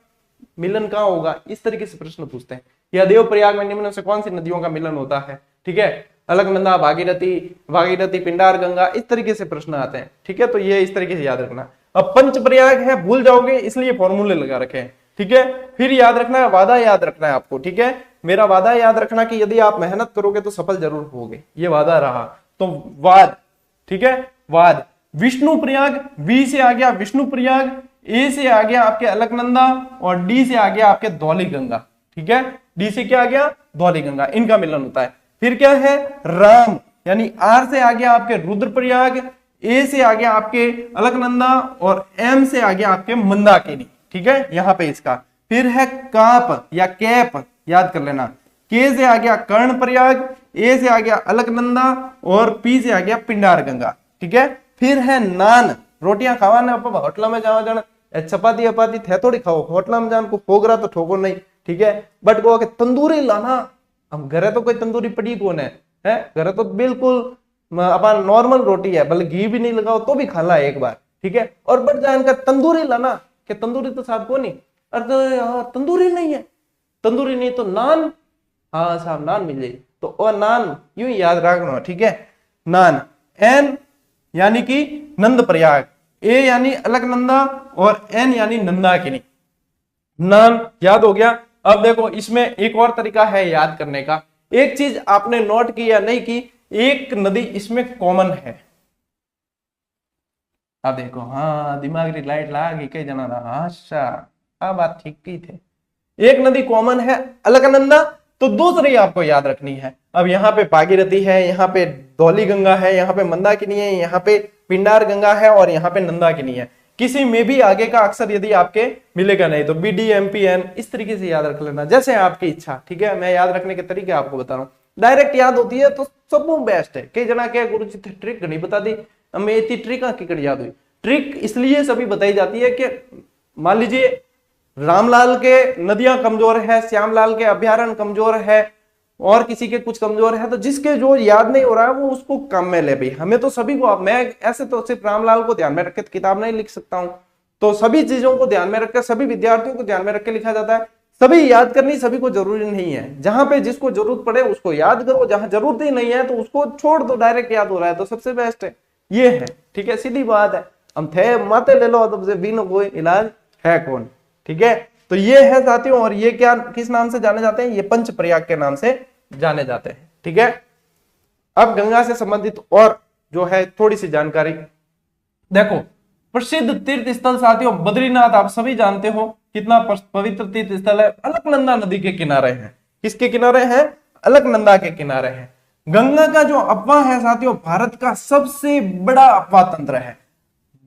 मिलन कहां होगा, इस तरीके से प्रश्न पूछते हैं। या देवप्रयाग में निम्न से कौन सी नदियों का मिलन होता है? ठीक है, अलकनंदा, भागीरथी, भागीरथी पिंडार गंगा, इस तरीके से प्रश्न आते हैं। ठीक है, तो ये इस तरीके से याद रखना। अब पंचप्रयाग है, भूल जाओगे इसलिए फॉर्मूले लगा रखे हैं। ठीक है, फिर याद रखना है, वादा याद रखना है आपको। ठीक है, मेरा वादा याद रखना कि यदि आप मेहनत करोगे तो सफल जरूर होगे, ये वादा रहा। तो वाद, ठीक है, वाद। विष्णु प्रयाग, वी से आ गया विष्णु प्रयाग, ए से आ गया आपके अलकनंदा, और डी से आ गया आपके धौली गंगा। ठीक है, डी से क्या आ गया? धौली गंगा, इनका मिलन होता है। फिर क्या है? राम, यानी आर से आ गया आपके रुद्रप्रयाग, ए से आ गया आपके अलकनंदा, और एम से आ गया आपके मंदाकिनी। ठीक है, यहां पे इसका। फिर है काप या कैप, याद कर लेना। के से आ गया कर्णप्रयाग, ए से आ गया अलकनंदा, और पी से आ गया पिंडार गंगा। ठीक है, फिर है नान, रोटियां खावा ने होटल में जावा जाना, चपाती अपाती थे थोड़ी खाओ, होटल में जान को फोगरा तो ठोको नहीं। ठीक है, बट को तंदूरी लाना, हम घरे तो कोई तंदूरी पड़ी कौन है? घरे तो बिल्कुल अपन नॉर्मल रोटी है, बल्कि घी भी नहीं लगाओ तो भी खाना है एक बार। ठीक है, और बट जान का तंदूरी लाना, कि तंदूरी तो साहब को नहीं, अरे यार तंदूरी नहीं है, तंदूरी नहीं तो नान, हाँ साहब नान मिल जाए, तो और नान यूं याद रखना। ठीक है, नान। एन यानी कि नंद प्रयाग, ए यानी अलकनंदा, और एन यानी नंदाकिनी। नान याद हो गया। अब देखो इसमें एक और तरीका है याद करने का। एक चीज आपने नोट की या नहीं की, एक नदी इसमें कॉमन है। अब देखो, हाँ दिमाग की लाइट लागी कई जना था, अच्छा अब बात ठीक की थे। एक नदी कॉमन है अलकनंदा, तो दूसरी आपको याद रखनी है। अब यहाँ पे भागीरथी है, यहाँ पे धौली गंगा है, यहाँ पे मंदाकिनी है, यहाँ पे पिंडार गंगा है, और यहाँ पे नंदाकिनी है। किसी में भी आगे का अक्षर यदि आपके मिलेगा नहीं तो B D M P N, इस तरीके से याद रख लेना, जैसे आपकी इच्छा। ठीक है, मैं याद रखने के तरीके आपको बता रहा हूँ। डायरेक्ट याद होती है तो सब बेस्ट है। कई जना क्या गुरु जी ट्रिक नहीं बता दी, हमें इतनी ट्रिक की याद हुई। ट्रिक इसलिए सभी बताई जाती है कि मान लीजिए रामलाल के नदियां कमजोर है, श्यामलाल के अभ्यारण्य कमजोर है, और किसी के कुछ कमजोर है, तो जिसके जो याद नहीं हो रहा है वो उसको काम में ले भाई। हमें तो सभी को, मैं ऐसे तो सिर्फ रामलाल को ध्यान में रख के किताब नहीं लिख सकता हूं, तो सभी चीजों को ध्यान में रखकर सभी विद्यार्थियों को ध्यान में रख के लिखा जाता है। सभी याद करनी सभी को जरूरी नहीं है, जहां पे जिसको जरूरत पड़े उसको याद करो, जहां जरूरत ही नहीं है तो उसको छोड़ दो, डायरेक्ट याद हो रहा है तो सबसे बेस्ट है ये है। ठीक है, सीधी बात है। हम थे माते ले लो तब से बिना कोई इलाज है कौन। ठीक है, तो ये है साथियों, और ये क्या किस नाम से जाने जाते हैं? ये पंच प्रयाग के नाम से जाने जाते हैं। ठीक है, अब गंगा से संबंधित और जो है थोड़ी सी जानकारी देखो। प्रसिद्ध तीर्थ स्थल साथियों बद्रीनाथ, आप सभी जानते हो कितना पवित्र तीर्थ स्थल है, अलकनंदा नदी के किनारे है। किसके किनारे है? अलकनंदा के किनारे है। गंगा का जो अपवाह है साथियों, भारत का सबसे बड़ा अपवाह तंत्र है।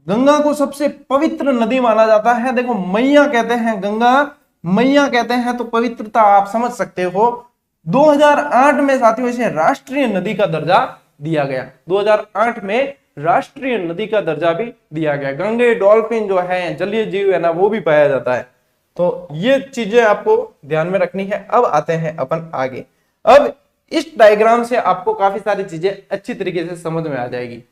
गंगा को सबसे पवित्र नदी माना जाता है। देखो मैया कहते हैं, गंगा मैया कहते हैं, तो पवित्रता आप समझ सकते हो। 2008 में साथियों इसे राष्ट्रीय नदी का दर्जा दिया गया। 2008 में राष्ट्रीय नदी का दर्जा भी दिया गया। गंगे डॉल्फिन जो है, जलीय जीव है ना, वो भी पाया जाता है। तो ये चीजें आपको ध्यान में रखनी है। अब आते हैं अपन आगे। अब इस डायग्राम से आपको काफी सारी चीजें अच्छी तरीके से समझ में आ जाएगी।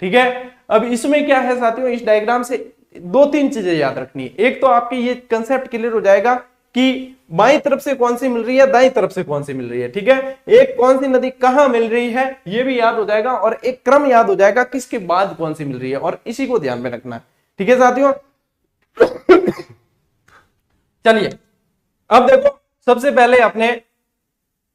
ठीक है, अब इसमें क्या है साथियों, इस डायग्राम से 2-3 चीजें याद रखनी है। एक तो आपकी ये कंसेप्ट क्लियर हो जाएगा कि बाईं तरफ से कौन सी मिल रही है, दाईं तरफ से कौन सी मिल रही है। ठीक है, एक कौन सी नदी कहां मिल रही है ये भी याद हो जाएगा, और एक क्रम याद हो जाएगा किसके बाद कौन सी मिल रही है, और इसी को ध्यान में रखना है। ठीक है साथियों, चलिए अब देखो, सबसे पहले अपने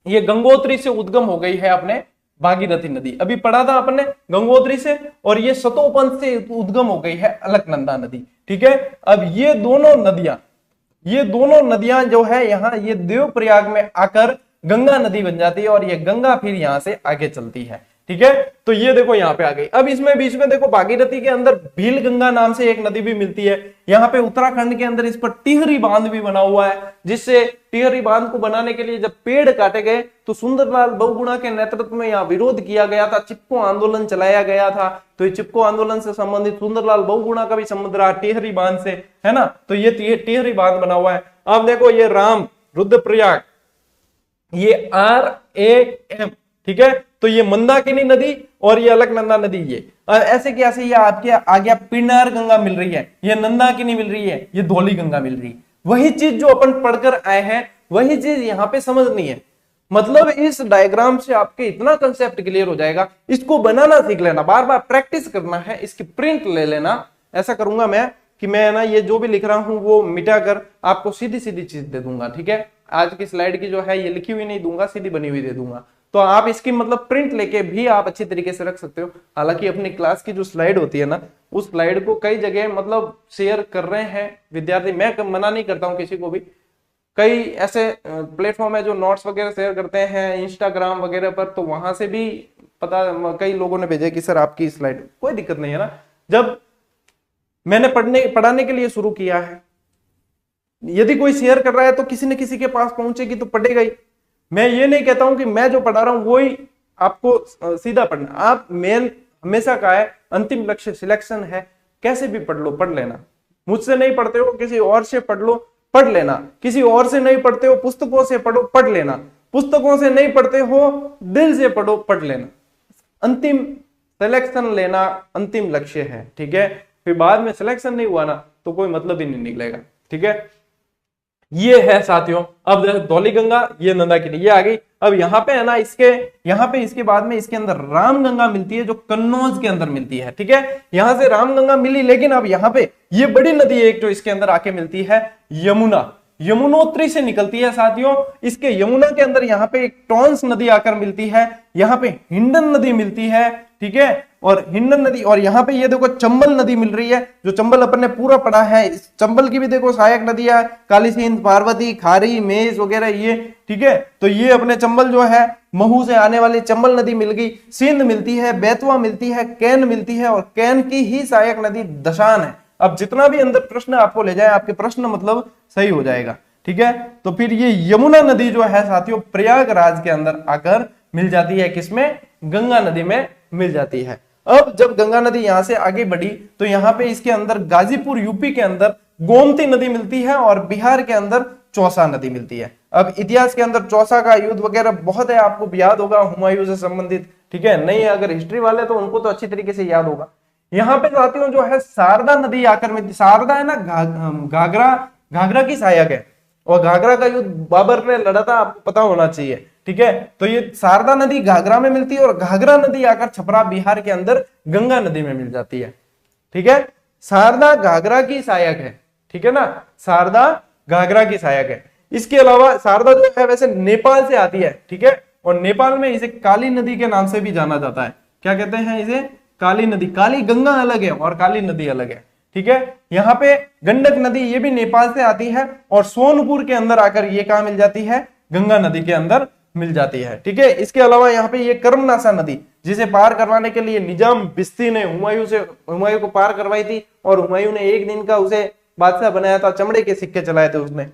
ये गंगोत्री से उद्गम हो गई है अपने भागीरथी नदी, अभी पढ़ा था अपने गंगोत्री से, और ये सतोपंथ से उद्गम हो गई है अलकनंदा नदी। ठीक है, अब ये दोनों नदियां जो है यहाँ ये देवप्रयाग में आकर गंगा नदी बन जाती है, और ये गंगा फिर यहां से आगे चलती है। ठीक है। तो ये देखो यहाँ पे आ गई। अब इसमें बीच में देखो भागीरथी के अंदर भील गंगा नाम से एक नदी भी मिलती है। यहाँ पे उत्तराखंड के अंदर इस पर टिहरी बांध भी बना हुआ है, जिससे टिहरी बांध को बनाने के लिए जब पेड़ काटे गए तो सुंदरलाल बहुगुणा के नेतृत्व में यहाँ विरोध किया गया था, चिपको आंदोलन चलाया गया था। तो ये चिपको आंदोलन से संबंधित सुंदरलाल बहुगुणा का भी संबंध रहा टिहरी बांध से, है ना। तो ये टिहरी बांध बना हुआ है। अब देखो ये राम रुद्रप्रयाग, ये RAM, ठीक है। तो ये मंदाकिनी नदी और ये अलकनंदा नदी, ये ऐसे कैसे ये आपके आ गया पिनार गंगा मिल रही है, ये नंदाकिनी मिल रही है, ये धौली गंगा मिल रही है। वही चीज जो अपन पढ़कर आए हैं वही चीज यहाँ पे समझनी है। मतलब इस डायग्राम से आपके इतना कंसेप्ट क्लियर हो जाएगा। इसको बनाना सीख लेना, बार बार प्रैक्टिस करना है, इसकी प्रिंट ले लेना। ऐसा करूंगा मैं कि मैं ना ये जो भी लिख रहा हूं वो मिटाकर आपको सीधी सीधी चीज दे दूंगा, ठीक है। आज की स्लाइड की जो है ये लिखी हुई नहीं दूंगा, सीधी बनी हुई दे दूंगा। तो आप इसकी मतलब प्रिंट लेके भी आप अच्छी तरीके से रख सकते हो। हालांकि अपनी क्लास की जो स्लाइड होती है ना, उस स्लाइड को कई जगह मतलब शेयर कर रहे हैं विद्यार्थी। मैं मना नहीं करता हूं किसी को भी, कई ऐसे प्लेटफॉर्म है जो नोट्स वगैरह शेयर करते हैं इंस्टाग्राम वगैरह पर, तो वहां से भी पता कई लोगों ने भेजा कि सर आपकी स्लाइड, कोई दिक्कत नहीं है ना। जब मैंने पढ़ाने के लिए शुरू किया है, यदि कोई शेयर कर रहा है तो किसी न किसी के पास पहुंचेगी तो पढ़ेगा ही। मैं ये नहीं कहता हूं कि मैं जो पढ़ा रहा हूं वो ही आपको सीधा पढ़ना। आप मेन हमेशा का है अंतिम लक्ष्य सिलेक्शन है, कैसे भी पढ़ लो, पढ़ लेना। मुझसे नहीं पढ़ते हो किसी और से पढ़ लो, पढ़ लेना। किसी और से नहीं पढ़ते हो पुस्तकों से पढ़ो, पढ़ लेना। पुस्तकों से नहीं पढ़ते हो दिल से पढ़ो, पढ़ लेना। अंतिम सिलेक्शन लेना अंतिम लक्ष्य है, ठीक है। फिर बाद में सिलेक्शन नहीं हुआ ना तो कोई मतलब ही नहीं निकलेगा, ठीक है। ये है साथियों। अब धौली गंगा, ये नंदाकिनी, ये आ गई। अब यहाँ पे है ना इसके बाद में इसके अंदर राम गंगा मिलती है जो कन्नौज के अंदर मिलती है, ठीक है। यहां से राम गंगा मिली, लेकिन अब यहाँ पे ये बड़ी नदी एक जो इसके अंदर आके मिलती है यमुना, यमुनोत्री से निकलती है साथियों। इसके यमुना के अंदर यहाँ पे एक टॉन्स नदी आकर मिलती है, यहाँ पे हिंडन नदी मिलती है, ठीक है। और हिंडन नदी, और यहाँ पे ये देखो चंबल नदी मिल रही है, जो चंबल अपन ने पूरा पढ़ा है। इस चंबल की भी देखो सहायक नदियां काली सिंध, पार्वती, खारी, मेज वगैरह ये, ठीक है। तो ये अपने चंबल जो है महू से आने वाली चंबल नदी मिल गई। सिंध मिलती है, बेतवा मिलती है, कैन मिलती है, और कैन की ही सहायक नदी दशान है। अब जितना भी अंदर प्रश्न आपको ले जाए, आपके प्रश्न मतलब सही हो जाएगा, ठीक है। तो फिर ये यमुना नदी जो है साथियों प्रयागराज के अंदर आकर मिल जाती है, किसमें? गंगा नदी में मिल जाती है। अब जब गंगा नदी यहां से आगे बढ़ी तो यहाँ पे इसके अंदर गाजीपुर यूपी के अंदर गोमती नदी मिलती है, और बिहार के अंदर चौसा नदी मिलती है। अब इतिहास के अंदर चौसा का युद्ध वगैरह बहुत है, आपको याद होगा, हुमायूं से संबंधित, ठीक है। नहीं अगर हिस्ट्री वाले तो उनको तो अच्छी तरीके से याद होगा। यहाँ पे साथियों जो है शारदा नदी आकर मिलती, शारदा है ना घाघरा की सहायक है, और घाघरा का युद्ध बाबर ने लड़ा था, आपको पता होना चाहिए, ठीक है। तो ये शारदा नदी घाघरा में मिलती है, और घाघरा नदी आकर छपरा बिहार के अंदर गंगा नदी में मिल जाती है, ठीक है। शारदा घाघरा की सहायक है, ठीक है ना, शारदा घाघरा की सहायक है। इसके अलावा शारदा जो है वैसे नेपाल से आती है, ठीक है, और नेपाल में इसे काली नदी के नाम से भी जाना जाता है। क्या कहते हैं इसे? काली नदी। काली गंगा अलग है और काली नदी अलग है, ठीक है। यहाँ पे गंडक नदी ये भी नेपाल से आती है, और सोनपुर के अंदर आकर ये कहां मिल जाती है? गंगा नदी के अंदर मिल जाती है, ठीक है। इसके अलावा यहाँ पे ये कर्मनासा नदी, जिसे पार करवाने के लिए निजाम बिस्ती ने हुमायूं को पार करवाई थी, और हुमायूं ने एक दिन का उसे बादशाह बनाया था, चमड़े के सिक्के चलाए थे उसने।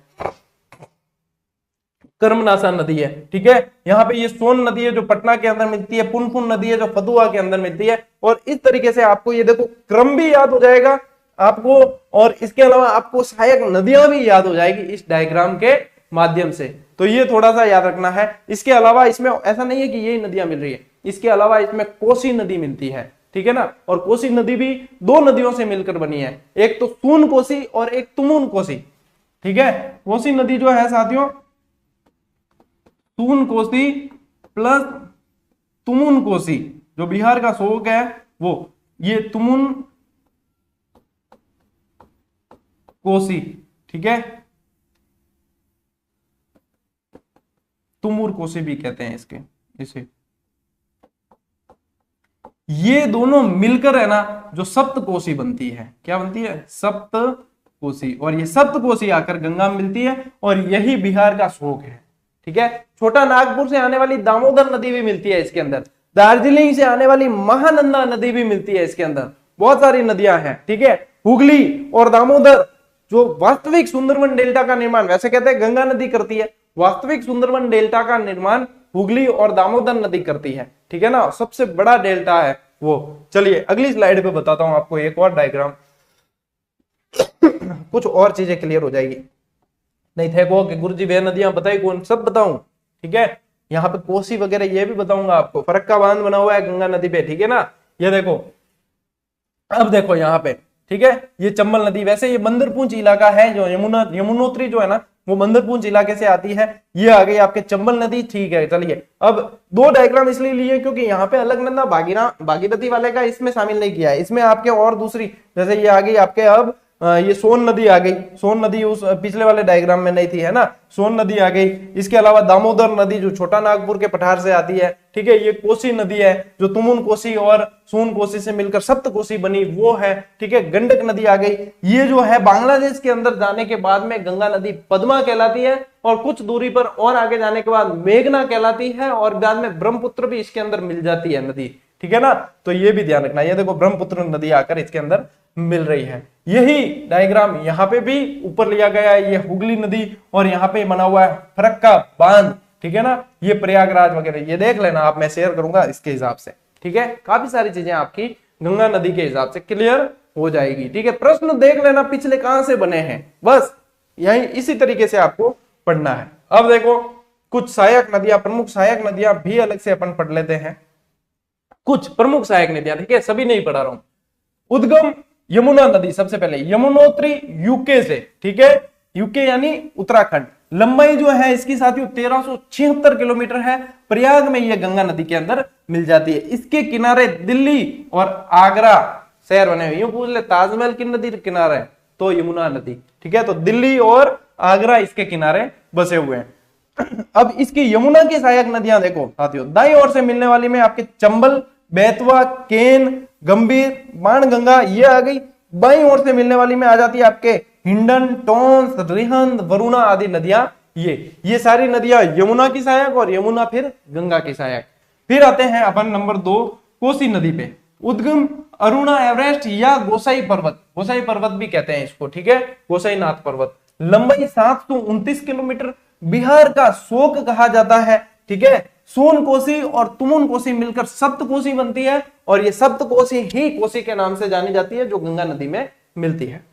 कर्मनासा नदी है, ठीक है। यहाँ पे ये सोन नदी है जो पटना के अंदर मिलती है, पुनपुन नदी है जो फतुहा के अंदर मिलती है। और इस तरीके से आपको ये देखो क्रम भी याद हो जाएगा आपको, और इसके अलावा आपको सहायक नदियां भी याद हो जाएगी इस डायग्राम के माध्यम से। तो ये थोड़ा सा याद रखना है। इसके अलावा इसमें ऐसा नहीं है कि यही नदियां मिल रही है, इसके अलावा इसमें कोसी नदी मिलती है, ठीक है ना। और कोसी नदी भी दो नदियों से मिलकर बनी है, एक तो सून कोसी और एक तुमुन कोसी, ठीक है। कोसी नदी जो है साथियों सून कोसी प्लस तुमुन कोसी, जो बिहार का शोक है वो, ये तुमुन कोसी, ठीक है, तुमुर कोसी भी कहते हैं इसे। ये दोनों मिलकर है ना जो सप्तकोसी बनती है। क्या बनती है? सप्तकोसी। और ये सप्तकोसी आकर गंगा में मिलती है, और यही बिहार का शोक है, ठीक है। छोटा नागपुर से आने वाली दामोदर नदी भी मिलती है इसके अंदर। दार्जिलिंग से आने वाली महानंदा नदी भी मिलती है इसके अंदर, बहुत सारी नदियां हैं, ठीक है। हुगली और दामोदर, जो वास्तविक सुंदरवन डेल्टा का निर्माण, वैसे कहते हैं गंगा नदी करती है, वास्तविक सुंदरवन डेल्टा का निर्माण हुगली और दामोदर नदी करती है, ठीक है ना, सबसे बड़ा डेल्टा है वो। चलिए अगली स्लाइड पे बताता हूं आपको एक और डायग्राम, कुछ और चीजें क्लियर हो जाएगी। नहीं थे को कि गुरुजी वे नदियां बताई कौन, सब बताऊं, ठीक है। यहाँ पे कोसी वगैरह ये भी बताऊंगा आपको। फरक्का बांध बना हुआ है गंगा नदी पे, ठीक है ना, ये देखो। अब देखो यहाँ पे, ठीक है, ये चंबल नदी, वैसे ये बंदरपूंछ इलाका है, जो यमुनोत्री जो है ना वो बंदरपूंछ इलाके से आती है। ये आ गई आपके चंबल नदी, ठीक है। चलिए अब दो डायग्राम इसलिए लिए क्योंकि यहाँ पे अलकनंदा भागीरथी वाले का इसमें शामिल नहीं किया है, इसमें आपके और दूसरी, जैसे ये आ गई आपके अब ये सोन नदी आ गई, सोन नदी उस पिछले वाले डायग्राम में नहीं थी, है ना, सोन नदी आ गई। इसके अलावा दामोदर नदी जो छोटा नागपुर के पठार से आती है, ठीक है। ये कोसी नदी है जो तुमुन कोसी और सोन कोसी से मिलकर सप्त कोसी बनी, वो है, ठीक है। गंडक नदी आ गई, ये जो है बांग्लादेश के अंदर जाने के बाद में गंगा नदी पद्मा कहलाती है, और कुछ दूरी पर और आगे जाने के बाद मेघना कहलाती है, और बाद में ब्रह्मपुत्र भी इसके अंदर मिल जाती है नदी, ठीक है ना। तो ये भी ध्यान रखना, ये देखो ब्रह्मपुत्र नदी आकर इसके अंदर मिल रही है। यही डायग्राम यहाँ पे भी ऊपर लिया गया है, ये हुगली नदी, और यहाँ पे बना हुआ है फरक्का बांध, ठीक है ना, ये प्रयागराज वगैरह, ये देख लेना आप, मैं शेयर करूंगा इसके हिसाब से, ठीक है। काफी सारी चीजें आपकी गंगा नदी के हिसाब से क्लियर हो जाएगी, ठीक है। प्रश्न देख लेना पिछले कहां से बने हैं, बस यही इसी तरीके से आपको पढ़ना है। अब देखो कुछ सहायक नदियां, प्रमुख सहायक नदियां भी अलग से अपन पढ़ लेते हैं, कुछ प्रमुख सहायक नदियां, ठीक है, सभी नहीं पढ़ा रहा हूं। उद्गम यमुना नदी, सबसे पहले यमुनोत्री यूके से, ठीक है, यूके यानी उत्तराखंड। लंबाई जो है इसकी साथियों 1376 किलोमीटर है। प्रयाग में यह गंगा नदी के अंदर मिल जाती है। इसके किनारे दिल्ली और आगरा शहर बने हुए। यूं पूछ ले ताजमहल की नदी किनारे है तो यमुना नदी, ठीक है। तो दिल्ली और आगरा इसके किनारे बसे हुए हैं। अब इसकी यमुना की सहायक नदियां देखो साथियों, दाईं ओर से मिलने वाली में आपके चंबल, बेतवा, केन, गंभीर, बाणगंगा ये आ गई। बाईं ओर से मिलने वाली में आ जाती है आपके हिंडन, टोंस, रिहंद, वरुणा आदि नदियां। ये सारी नदियां यमुना की सहायक और यमुना फिर गंगा की सहायक। फिर आते हैं अपन नंबर 2 कोसी नदी पे। उद्गम अरुणा एवरेस्ट या गोसाई पर्वत भी कहते हैं इसको, ठीक है, गोसाईनाथ पर्वत। लंबाई 729 किलोमीटर। बिहार का शोक कहा जाता है, ठीक है। सोन कोसी और तुमुन कोसी मिलकर सप्त कोसी बनती है, और ये सप्त कोसी ही कोसी के नाम से जानी जाती है, जो गंगा नदी में मिलती है।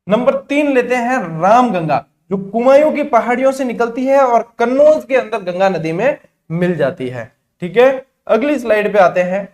नंबर 3 लेते हैं रामगंगा, जो कुमायूं की पहाड़ियों से निकलती है और कन्नौज के अंदर गंगा नदी में मिल जाती है, ठीक है। अगली स्लाइड पे आते हैं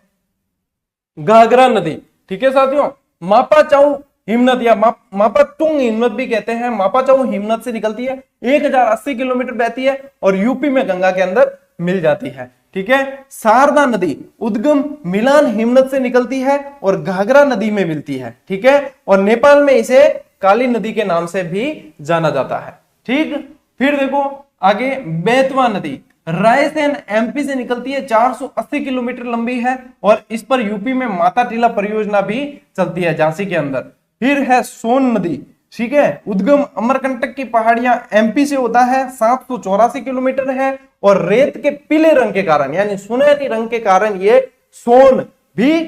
घाघरा नदी, ठीक है साथियों। मापाचाऊ हिमनद या मापातुंग हिमनद भी कहते हैं, मापाचाऊ हिमनद से निकलती है, 1080 किलोमीटर बहती है और यूपी में गंगा के अंदर मिल जाती है, ठीक है। शारदा नदी उद्गम मिलान हिमनद से निकलती है और घाघरा नदी में मिलती है, ठीक है। और नेपाल में इसे काली नदी के नाम से भी जाना जाता है, ठीक। फिर देखो आगे बेतवा नदी रायसेन एमपी से निकलती है, 480 किलोमीटर लंबी है, और इस पर यूपी में माता टीला परियोजना भी चलती है झांसी के अंदर। फिर है सोन नदी, ठीक है। उद्गम अमरकंटक की पहाड़ियां एमपी से होता है, 784 किलोमीटर है, और रेत के पीले रंग के कारण यानी सुनहरी रंग के कारण ये सोन भी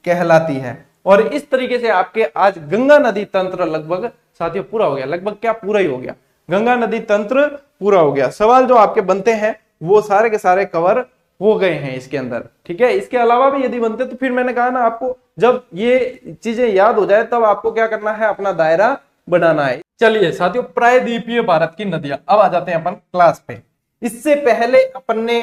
कहलाती है। और इस तरीके से आपके आज गंगा नदी तंत्र लगभग साथियों पूरा हो गया, लगभग क्या पूरा ही हो गया, गंगा नदी तंत्र पूरा हो गया। सवाल जो आपके बनते हैं वो सारे के सारे कवर हो गए हैं इसके अंदर, ठीक है। इसके अलावा भी यदि बनते तो फिर मैंने कहा ना आपको, जब ये चीजें याद हो जाए तब आपको क्या करना है, अपना दायरा बनाना है। चलिए साथियों प्रायद्वीपीय भारत की नदियां, अब आ जाते हैं अपन क्लास पे। इससे पहले अपन ने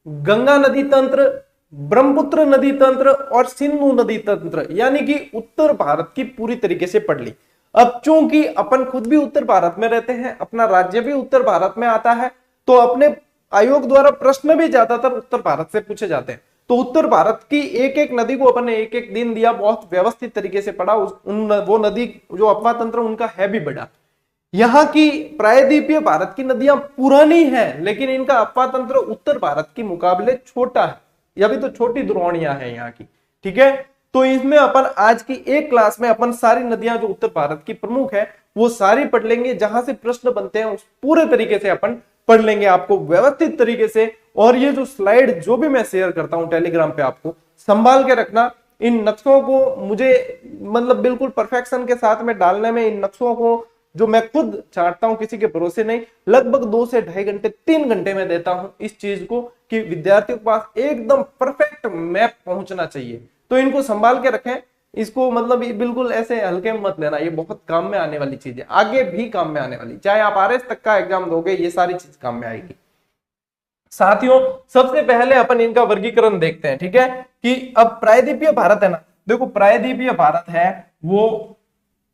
गंगा नदी तंत्र, ब्रह्मपुत्र नदी तंत्र और सिंधु नदी तंत्र यानी कि उत्तर भारत की पूरी तरीके से पढ़ ली। अब चूंकि अपन खुद भी उत्तर भारत में रहते हैं, अपना राज्य भी उत्तर भारत में आता है, तो अपने आयोग द्वारा प्रश्न भी ज्यादातर उत्तर भारत से पूछे जाते हैं। तो उत्तर भारत की एक एक नदी को अपन ने एक एक दिन दिया, बहुत व्यवस्थित तरीके से पढ़ा। वो नदी जो अपवा तंत्र उनका है भी बड़ा। यहाँ की प्रायद्वीपीय भारत की नदियां पुरानी हैं, लेकिन इनका अपवा तंत्र उत्तर भारत के मुकाबले छोटा है, या भी तो छोटी द्रोणियां हैं यहाँ की, ठीक है। तो इसमें अपन आज की एक क्लास में अपन सारी नदियां जो उत्तर भारत की प्रमुख है वो सारी पढ़ लेंगे, जहां से प्रश्न बनते हैं उस पूरे तरीके से अपन पढ़ लेंगे, आपको व्यवस्थित तरीके से और ये जो स्लाइड जो भी मैं शेयर करता हूं टेलीग्राम पे, आपको संभाल के रखना। इन नक्शों को मुझे मतलब बिल्कुल परफेक्शन के साथ में डालने में, इन नक्शों को जो मैं खुद चाहता हूं, किसी के भरोसे नहीं, लगभग 2 से 2.5 घंटे 3 घंटे में देता हूं इस चीज को कि विद्यार्थियों के पास एकदम परफेक्ट मैप पहुंचना चाहिए। तो इनको संभाल के रखें, इसको मतलब ये बिल्कुल ऐसे हल्के में मत लेना, ये बहुत काम में आने वाली चीज है, आगे भी काम में आने वाली। चाहे आप आरएस तक का एग्जाम दोगे, ये सारी चीज काम में आएगी। साथियों, सबसे पहले अपन इनका वर्गीकरण देखते हैं, ठीक है, कि अब प्रायद्वीपीय भारत है ना, देखो प्रायद्वीपीय भारत है वो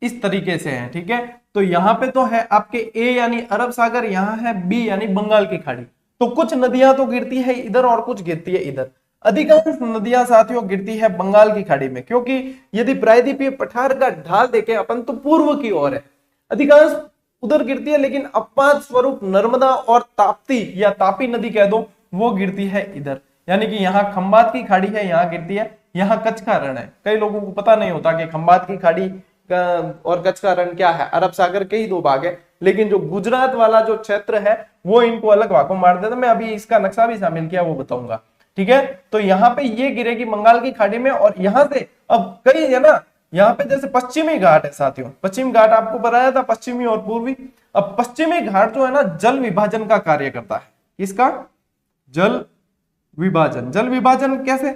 इस तरीके से है, ठीक है। तो यहाँ पे तो है आपके ए यानी अरब सागर, यहाँ है बी यानी बंगाल की खाड़ी। तो कुछ नदियां तो गिरती है इधर और कुछ गिरती है इधर। अधिकांश नदियां साथियों गिरती है बंगाल की खाड़ी में, क्योंकि यदि प्रायद्वीपीय पठार का ढाल देखें अपन तो पूर्व की ओर है, अधिकांश उधर गिरती है, लेकिन अपवाद स्वरूप नर्मदा और ताप्ती या तापी नदी कह दो वो गिरती है इधर। यानी कि यहाँ खंबात की खाड़ी है, यहाँ गिरती है, यहाँ कच्छ का रण है। कई लोगों को पता नहीं होता कि खंबात की खाड़ी और कच्छ का रण क्या है, अरब सागर के ही 2 भाग है, लेकिन जो गुजरात वाला जो क्षेत्र है वो इनको अलग भागों में बांट देता। मैं अभी इसका नक्शा भी शामिल किया, वो बताऊंगा, ठीक है। तो यहाँ पे ये गिरेगी बंगाल की खाड़ी में, और यहाँ से अब कई है ना, यहाँ पे जैसे पश्चिमी घाट है साथियों, पश्चिमी घाट आपको बताया था, पश्चिमी और पूर्वी। अब पश्चिमी घाट जो है ना जल विभाजन का कार्य करता है। किसका? जल विभाजन। जल विभाजन कैसे?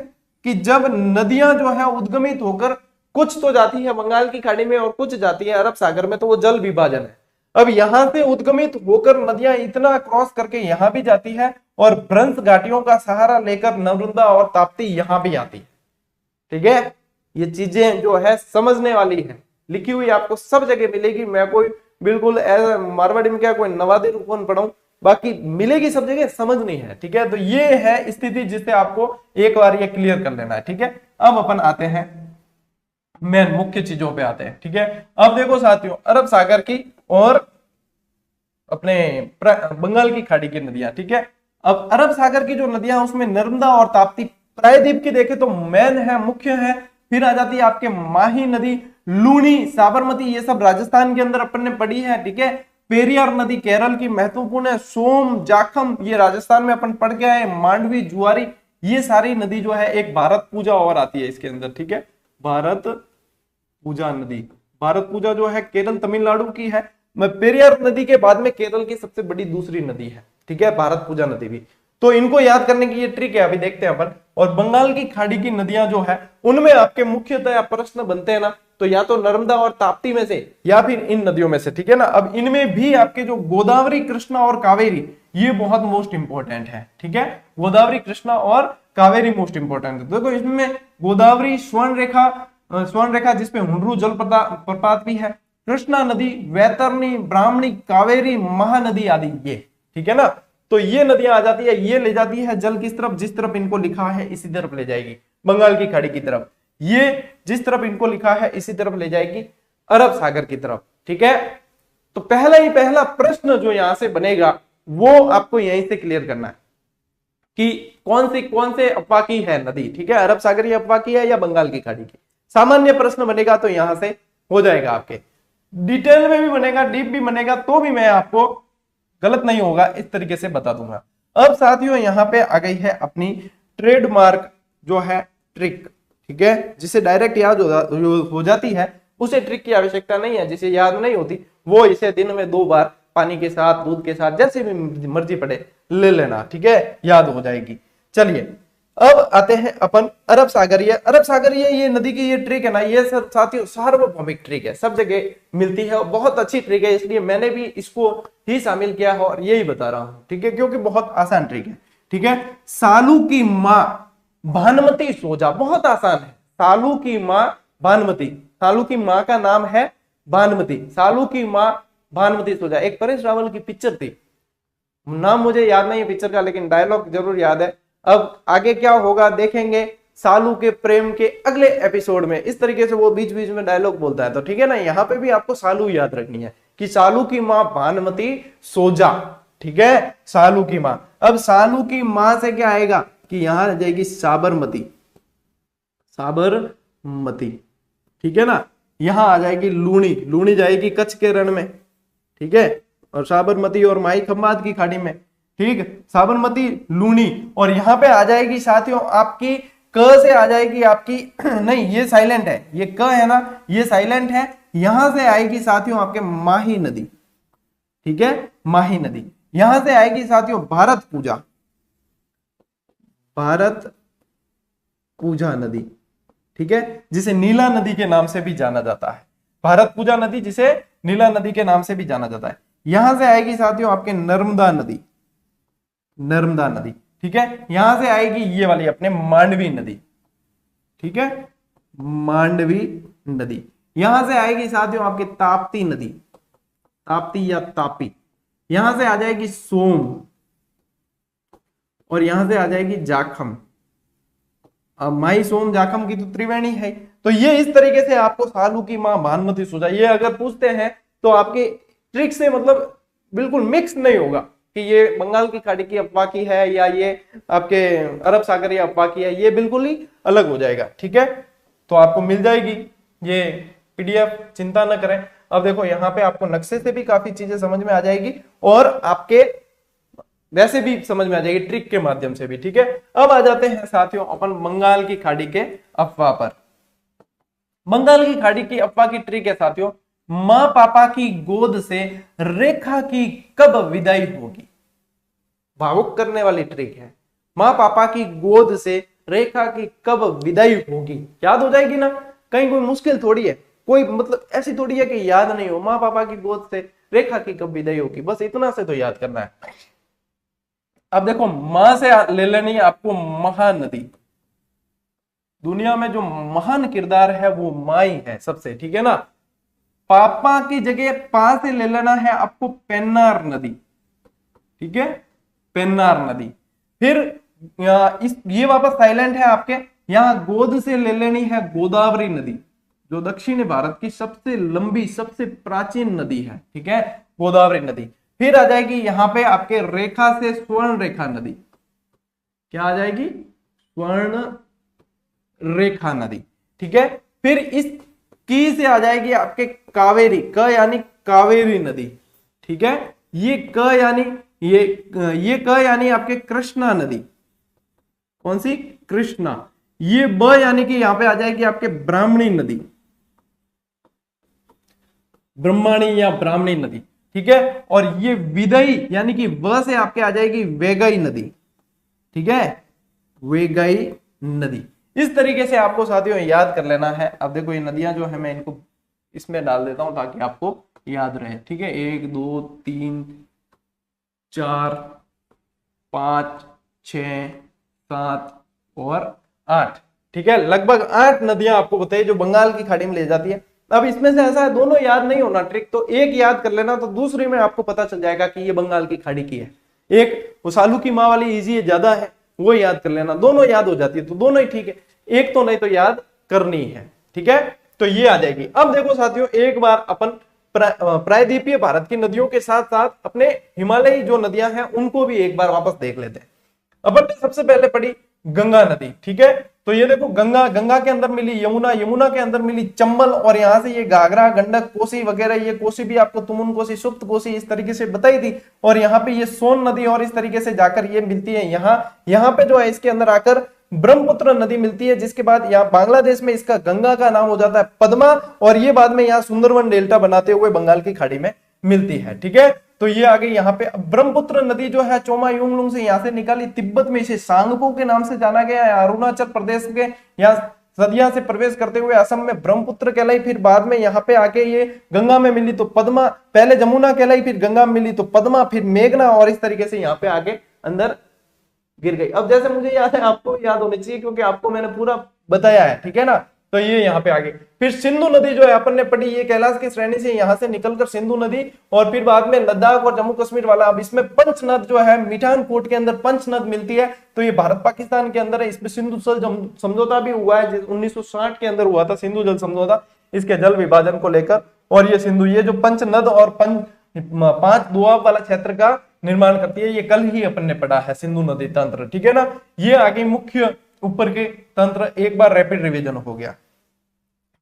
कि जब नदियां जो है उद्गमित होकर कुछ तो जाती है बंगाल की खाड़ी में और कुछ जाती है अरब सागर में, तो वो जल विभाजन है। अब यहां से उद्गमित होकर नदियां इतना क्रॉस करके यहां भी जाती है, और भ्रंश घाटियों का सहारा लेकर नर्मदा और ताप्ती यहां भी आती है, ठीक है। ये चीजें जो है समझने वाली है, लिखी हुई आपको सब जगह मिलेगी। मैं कोई बिल्कुल ऐसा मारवाड़ी में क्या कोई नवादी रूप में पढ़ाऊं, बाकी मिलेगी सब जगह, समझनी है, ठीक है। तो ये है स्थिति जिससे आपको एक बार ये क्लियर कर लेना है, ठीक है। अब अपन आते हैं मेन मुख्य चीजों पे आते हैं, ठीक है। अब देखो साथियों, अरब सागर की और अपने बंगाल की खाड़ी की नदियां, ठीक है। अब अरब सागर की जो नदियां उसमें नर्मदा और ताप्ती, प्रायद्वीप की देखे तो मेन है, मुख्य है। फिर आ जाती है आपके माही नदी, लूनी, साबरमती, ये सब राजस्थान के अंदर अपन ने पढ़ी है, ठीक है। पेरियार नदी केरल की महत्वपूर्ण है, सोम, जाखम ये राजस्थान में अपन पढ़ के आए, मांडवी, जुआरी, ये सारी नदी जो है एक भारत पूजा और आती है इसके अंदर, ठीक है। भारत पूजा नदी, भारत पूजा जो है केरल तमिलनाडु की है। पेरियार नदी के बाद में केरल की सबसे बड़ी दूसरी नदी है, ठीक है, भारत पूजा नदी भी। तो इनको याद करने की ये ट्रिक है, अभी देखते हैं अपन। और बंगाल की खाड़ी की नदियां जो है उनमें आपके मुख्यतः प्रश्न बनते हैं ना, तो या तो नर्मदा और ताप्ती में से या फिर इन नदियों में से, ठीक है ना। अब इनमें भी आपके जो गोदावरी, कृष्णा और कावेरी, ये बहुत मोस्ट इंपोर्टेंट है, ठीक है। गोदावरी, कृष्णा और कावेरी मोस्ट इंपोर्टेंट है। देखो इसमें गोदावरी स्वर्ण रेखा जिसपे हुंडरू जल प्रपात भी है, कृष्णा नदी, वैतरणी, ब्राह्मणी, कावेरी, महानदी आदि, ये, ठीक है ना। तो ये नदियां आ जाती है, ये ले जाती है जल किस तरफ, जिस तरफ इनको लिखा है इसी तरफ ले जाएगी, बंगाल की खाड़ी की तरफ। ये जिस तरफ इनको लिखा है इसी तरफ ले जाएगी, अरब सागर की तरफ, ठीक है। तो पहला प्रश्न जो यहां से बनेगा वो आपको यहीं से क्लियर करना है कि कौन से अफवाह की है नदी, ठीक है, अरब सागर की अफवाह की है या बंगाल की खाड़ी की। सामान्य प्रश्न बनेगा तो यहां से हो जाएगा, आपके डिटेल में भी बनेगा, डीप भी बनेगा, तो भी मैं आपको गलत नहीं होगा इस तरीके से बता दूंगा। अब साथियों यहां पे आ गई है अपनी ट्रेडमार्क जो है ट्रिक, ठीक है, जिसे डायरेक्ट याद हो जाती है, उसे ट्रिक की आवश्यकता नहीं है। जिसे याद नहीं होती वो इसे दिन में 2 बार पानी के साथ, दूध के साथ, जैसे भी मर्जी पड़े ले लेना, ठीक है, याद हो जाएगी। चलिए अब आते हैं अपन अरब सागरीय ये नदी की ये ट्रिक है ना, ये साथियों सार्वभौमिक ट्रिक है, सब जगह मिलती है, बहुत अच्छी ट्रिक है, इसलिए मैंने भी इसको ही शामिल किया है और यही बता रहा हूं, ठीक है, क्योंकि बहुत आसान ट्रिक है, ठीक है। सालू की माँ भानुमती सोजा, बहुत आसान है। सालू की माँ भानुमती, सालू की माँ का नाम है भानुमती, सालू की माँ भानुमती सोजा। एक परेश रावल की पिक्चर थी, नाम मुझे याद नहीं है पिक्चर का, लेकिन डायलॉग जरूर याद है। अब आगे क्या होगा देखेंगे सालू के प्रेम के अगले एपिसोड में, इस तरीके से वो बीच बीच में डायलॉग बोलता है, तो ठीक है ना। यहाँ पे भी आपको सालू याद रखनी है कि सालू की माँ भानुमती सोजा, ठीक है, सालू की माँ। अब सालू की माँ से क्या आएगा कि यहां आ जाएगी साबरमती, साबरमती, ठीक है ना। यहां आ जाएगी लूणी, लूणी जाएगी कच्छ के रण में, ठीक है, और साबरमती और माई खंबात की खाड़ी में। ठीक, साबरमती, लूनी। और यहां पे आ जाएगी साथियों आपकी क से आ जाएगी आपकी नहीं ये साइलेंट है, ये क है ना, ये साइलेंट है। यहां से आएगी साथियों आपके माही नदी, ठीक है, माही नदी। यहां से आएगी साथियों भारत पूजा, भारत पूजा नदी, ठीक है, जिसे नीला नदी के नाम से भी जाना जाता है। भारत पूजा नदी जिसे नीला नदी के नाम से भी जाना जाता है। यहां से आएगी साथियों आपके नर्मदा नदी, नर्मदा नदी, ठीक है। यहां से आएगी ये वाली अपने मांडवी नदी, ठीक है, मांडवी नदी। यहां से आएगी साथियों आपकी ताप्ती नदी, ताप्ती या तापी। यहां से आ जाएगी सोम, और यहां से आ जाएगी जाखम। अब माई सोम जाखम की तो त्रिवेणी है। तो ये इस तरीके से आपको सालू की मां भानुमती सुजा, ये अगर पूछते हैं तो आपके ट्रिक से मतलब बिल्कुल मिक्स नहीं होगा कि ये बंगाल की खाड़ी की अफवाह की है या ये आपके अरब सागर या अफवाह की है, ये बिल्कुल ही अलग हो जाएगा, ठीक है। तो आपको मिल जाएगी ये पीडीएफ, चिंता न करें। अब देखो यहाँ पे आपको नक्शे से भी काफी चीजें समझ में आ जाएगी और आपके वैसे भी समझ में आ जाएगी ट्रिक के माध्यम से भी, ठीक है। अब आ जाते हैं साथियों अपन बंगाल की खाड़ी के अफवाह पर। बंगाल की खाड़ी की अफवाह की ट्रिक है साथियों, मां पापा की गोद से रेखा की कब विदाई होगी। भावुक करने वाली ट्रिक है, मां पापा की गोद से रेखा की कब विदाई होगी। याद हो जाएगी ना, कहीं कोई मुश्किल थोड़ी है, कोई मतलब ऐसी थोड़ी है कि याद नहीं हो। मां पापा की गोद से रेखा की कब विदाई होगी, बस इतना से तो याद करना है। अब देखो मां से ले लेनी है आपको महानदी। दुनिया में जो महान किरदार है वो मां ही है सबसे, ठीक है ना। पापा की जगह पा से ले लेना है आपको पेन्नार नदी, ठीक है, पेन्नार नदी। फिर ये वापस साइलेंट है आपके, यहां गोद से ले लेनी है गोदावरी नदी, जो दक्षिण भारत की सबसे लंबी सबसे प्राचीन नदी है, ठीक है, गोदावरी नदी। फिर आ जाएगी यहां पे आपके रेखा से स्वर्ण रेखा नदी, क्या आ जाएगी, स्वर्ण रेखा नदी, ठीक है। फिर इस की से आ जाएगी आपके कावेरी, क यानी कावेरी नदी, ठीक है। ये क यानी ये क यानी आपके कृष्णा नदी, कौन सी, कृष्णा। ये ब यानी कि यहां पे आ जाएगी आपके ब्राह्मणी नदी, ब्रह्माणी या ब्राह्मणी नदी, ठीक है। और ये विदई यानी कि व से आपके आ जाएगी वेगई नदी, ठीक है, वेगई नदी। इस तरीके से आपको साथियों याद कर लेना है। अब देखो ये नदियां जो है मैं इनको इसमें डाल देता हूं ताकि आपको याद रहे, ठीक है। 1 2 3 4 5 6 7 और 8, ठीक है, लगभग 8 नदियां आपको बताइए जो बंगाल की खाड़ी में ले जाती है। अब इसमें से ऐसा है दोनों याद नहीं होना ट्रिक, तो एक याद कर लेना तो दूसरी में आपको पता चल जाएगा कि ये बंगाल की खाड़ी की है। एक वो सालू की माँ वाली इजी है, ज्यादा है, वो याद कर लेना, दोनों याद हो जाती है तो दोनों ही ठीक है, एक तो नहीं तो याद करनी है, ठीक है। तो ये आ जाएगी। अब देखो साथियों एक बार अपन प्रायद्वीपीय भारत की नदियों के साथ साथ अपने हिमालयी जो नदियां हैं उनको भी एक बार वापस देख लेते हैं। अपन ने सबसे पहले पढ़ी गंगा नदी, ठीक है। तो ये देखो गंगा, गंगा के अंदर मिली यमुना, यमुना के अंदर मिली चंबल, और यहां से ये घाघरा, गंडक, कोसी वगैरह, ये कोसी भी आपको तुमुन कोसी, सुप्त कोसी इस तरीके से बताई थी। और यहाँ पे ये सोन नदी और इस तरीके से जाकर ये मिलती है यहाँ पे जो है इसके अंदर आकर ब्रह्मपुत्र नदी मिलती है, जिसके बाद यहाँ बांग्लादेश में इसका गंगा का नाम हो जाता है पद्मा, और ये बाद में यहाँ सुंदरवन डेल्टा बनाते हुए बंगाल की खाड़ी में मिलती है, ठीक है। तो ये आ गई यहाँ पे। ब्रह्मपुत्र नदी जो है चोमा युंगलुंग से यहाँ से निकाली, तिब्बत में इसे सांगपो के नाम से जाना गया है, अरुणाचल प्रदेश के यहाँ सदिया से प्रवेश करते हुए असम में ब्रह्मपुत्र कहलाई, फिर बाद में यहाँ पे आके ये गंगा में मिली तो पद्मा, पहले जमुना कहलाई, फिर गंगा में मिली तो पद्मा, फिर मेघना, और इस तरीके से यहाँ पे आगे अंदर गिर गई। अब जैसे मुझे याद है आपको याद होनी चाहिए क्योंकि आपको मैंने पूरा बताया है, ठीक है ना। तो ये यहाँ पे आ गई। फिर सिंधु नदी जो है अपन ने पढ़ी, ये कैलाश की श्रेणी से यहाँ से निकलकर सिंधु नदी, और फिर बाद में लद्दाख और जम्मू कश्मीर वाला। अब इसमें पंच नद जो है मिठानकोट के अंदर पंच नद मिलती है, तो ये भारत पाकिस्तान के अंदर है। इसमें सिंधु जल समझौता भी हुआ है, 1960 के अंदर हुआ था सिंधु जल समझौता, इसके जल विभाजन को लेकर। और ये सिंधु, ये जो पंच नद और 5 दोआब वाला क्षेत्र का निर्माण करती है, ये कल ही अपन ने पढ़ा है सिंधु नदी तंत्र, ठीक है ना। ये आगे मुख्य ऊपर के तंत्र, एक बार रैपिड रिवीजन हो गया।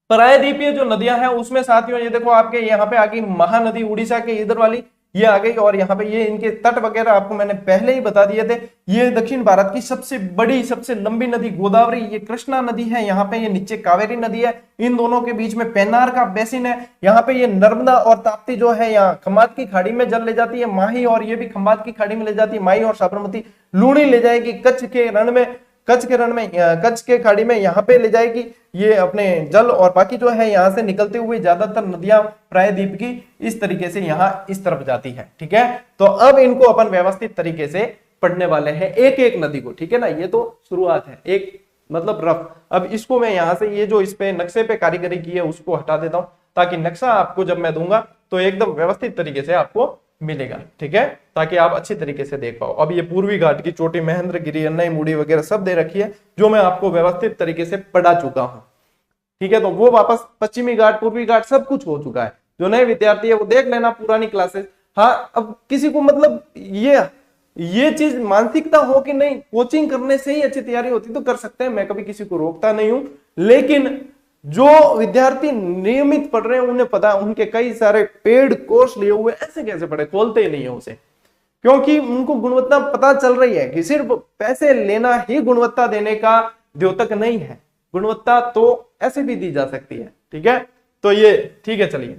प्रायद्वीपीय जो नदियां हैं उसमें साथियों ये देखो आपके यहाँ पे आगे महानदी उड़ीसा के इधर वाली, ये आ गई। और यहाँ पे ये इनके तट वगैरह आपको मैंने पहले ही बता दिए थे। ये दक्षिण भारत की सबसे बड़ी सबसे लंबी नदी गोदावरी, ये कृष्णा नदी है, यहाँ पे ये नीचे कावेरी नदी है, इन दोनों के बीच में पेन्नार का बेसिन है। यहाँ पे ये नर्मदा और ताप्ती जो है यहाँ खंबात की खाड़ी में जल ले जाती है, माही और ये भी खंबात की खाड़ी में ले जाती है, माही और साबरमती लूणी ले जाएगी कच्छ के रण में, कच्छ के खाड़ी में यहाँ पे ले जाएगी ये अपने जल। और बाकी जो है यहाँ से निकलते हुए ज्यादातर नदियां प्रायद्वीप की इस तरीके से यहाँ इस तरफ जाती है। ठीक है, तो अब इनको अपन व्यवस्थित तरीके से पढ़ने वाले हैं एक एक नदी को। ठीक है ना, ये तो शुरुआत है, एक मतलब रफ। अब इसको मैं यहाँ से ये जो इस पे नक्शे पे कारीगरी की है उसको हटा देता हूं, ताकि नक्शा आपको जब मैं दूंगा तो एकदम व्यवस्थित तरीके से आपको मिलेगा। ठीक है, ताकि आप अच्छी तरीके से देख पाओ। अब ये पूर्वी घाट की चोटी, महेंद्रगिरी, अन्नई मुड़ी वगैरह सब दे रखी है, जो मैं आपको व्यवस्थित तरीके से पढ़ा चुका हूं। ठीक है, तो वो वापस पश्चिमी घाट, पूर्वी घाट सब कुछ हो चुका है। जो नए विद्यार्थी है वो देख लेना पुरानी क्लासेस। हाँ, अब किसी को मतलब ये चीज मानसिकता हो कि नहीं कोचिंग करने से ही अच्छी तैयारी होती तो कर सकते हैं, मैं कभी किसी को रोकता नहीं हूं। लेकिन जो विद्यार्थी नियमित पढ़ रहे हैं उन्हें पता है, उनके कई सारे पेड कोर्स लिए हुए, ऐसे कैसे पढ़े, खोलते ही नहीं है उसे, क्योंकि उनको गुणवत्ता पता चल रही है कि सिर्फ पैसे लेना ही गुणवत्ता देने का द्योतक नहीं है, गुणवत्ता तो ऐसे भी दी जा सकती है। ठीक है, तो ये ठीक है, चलिए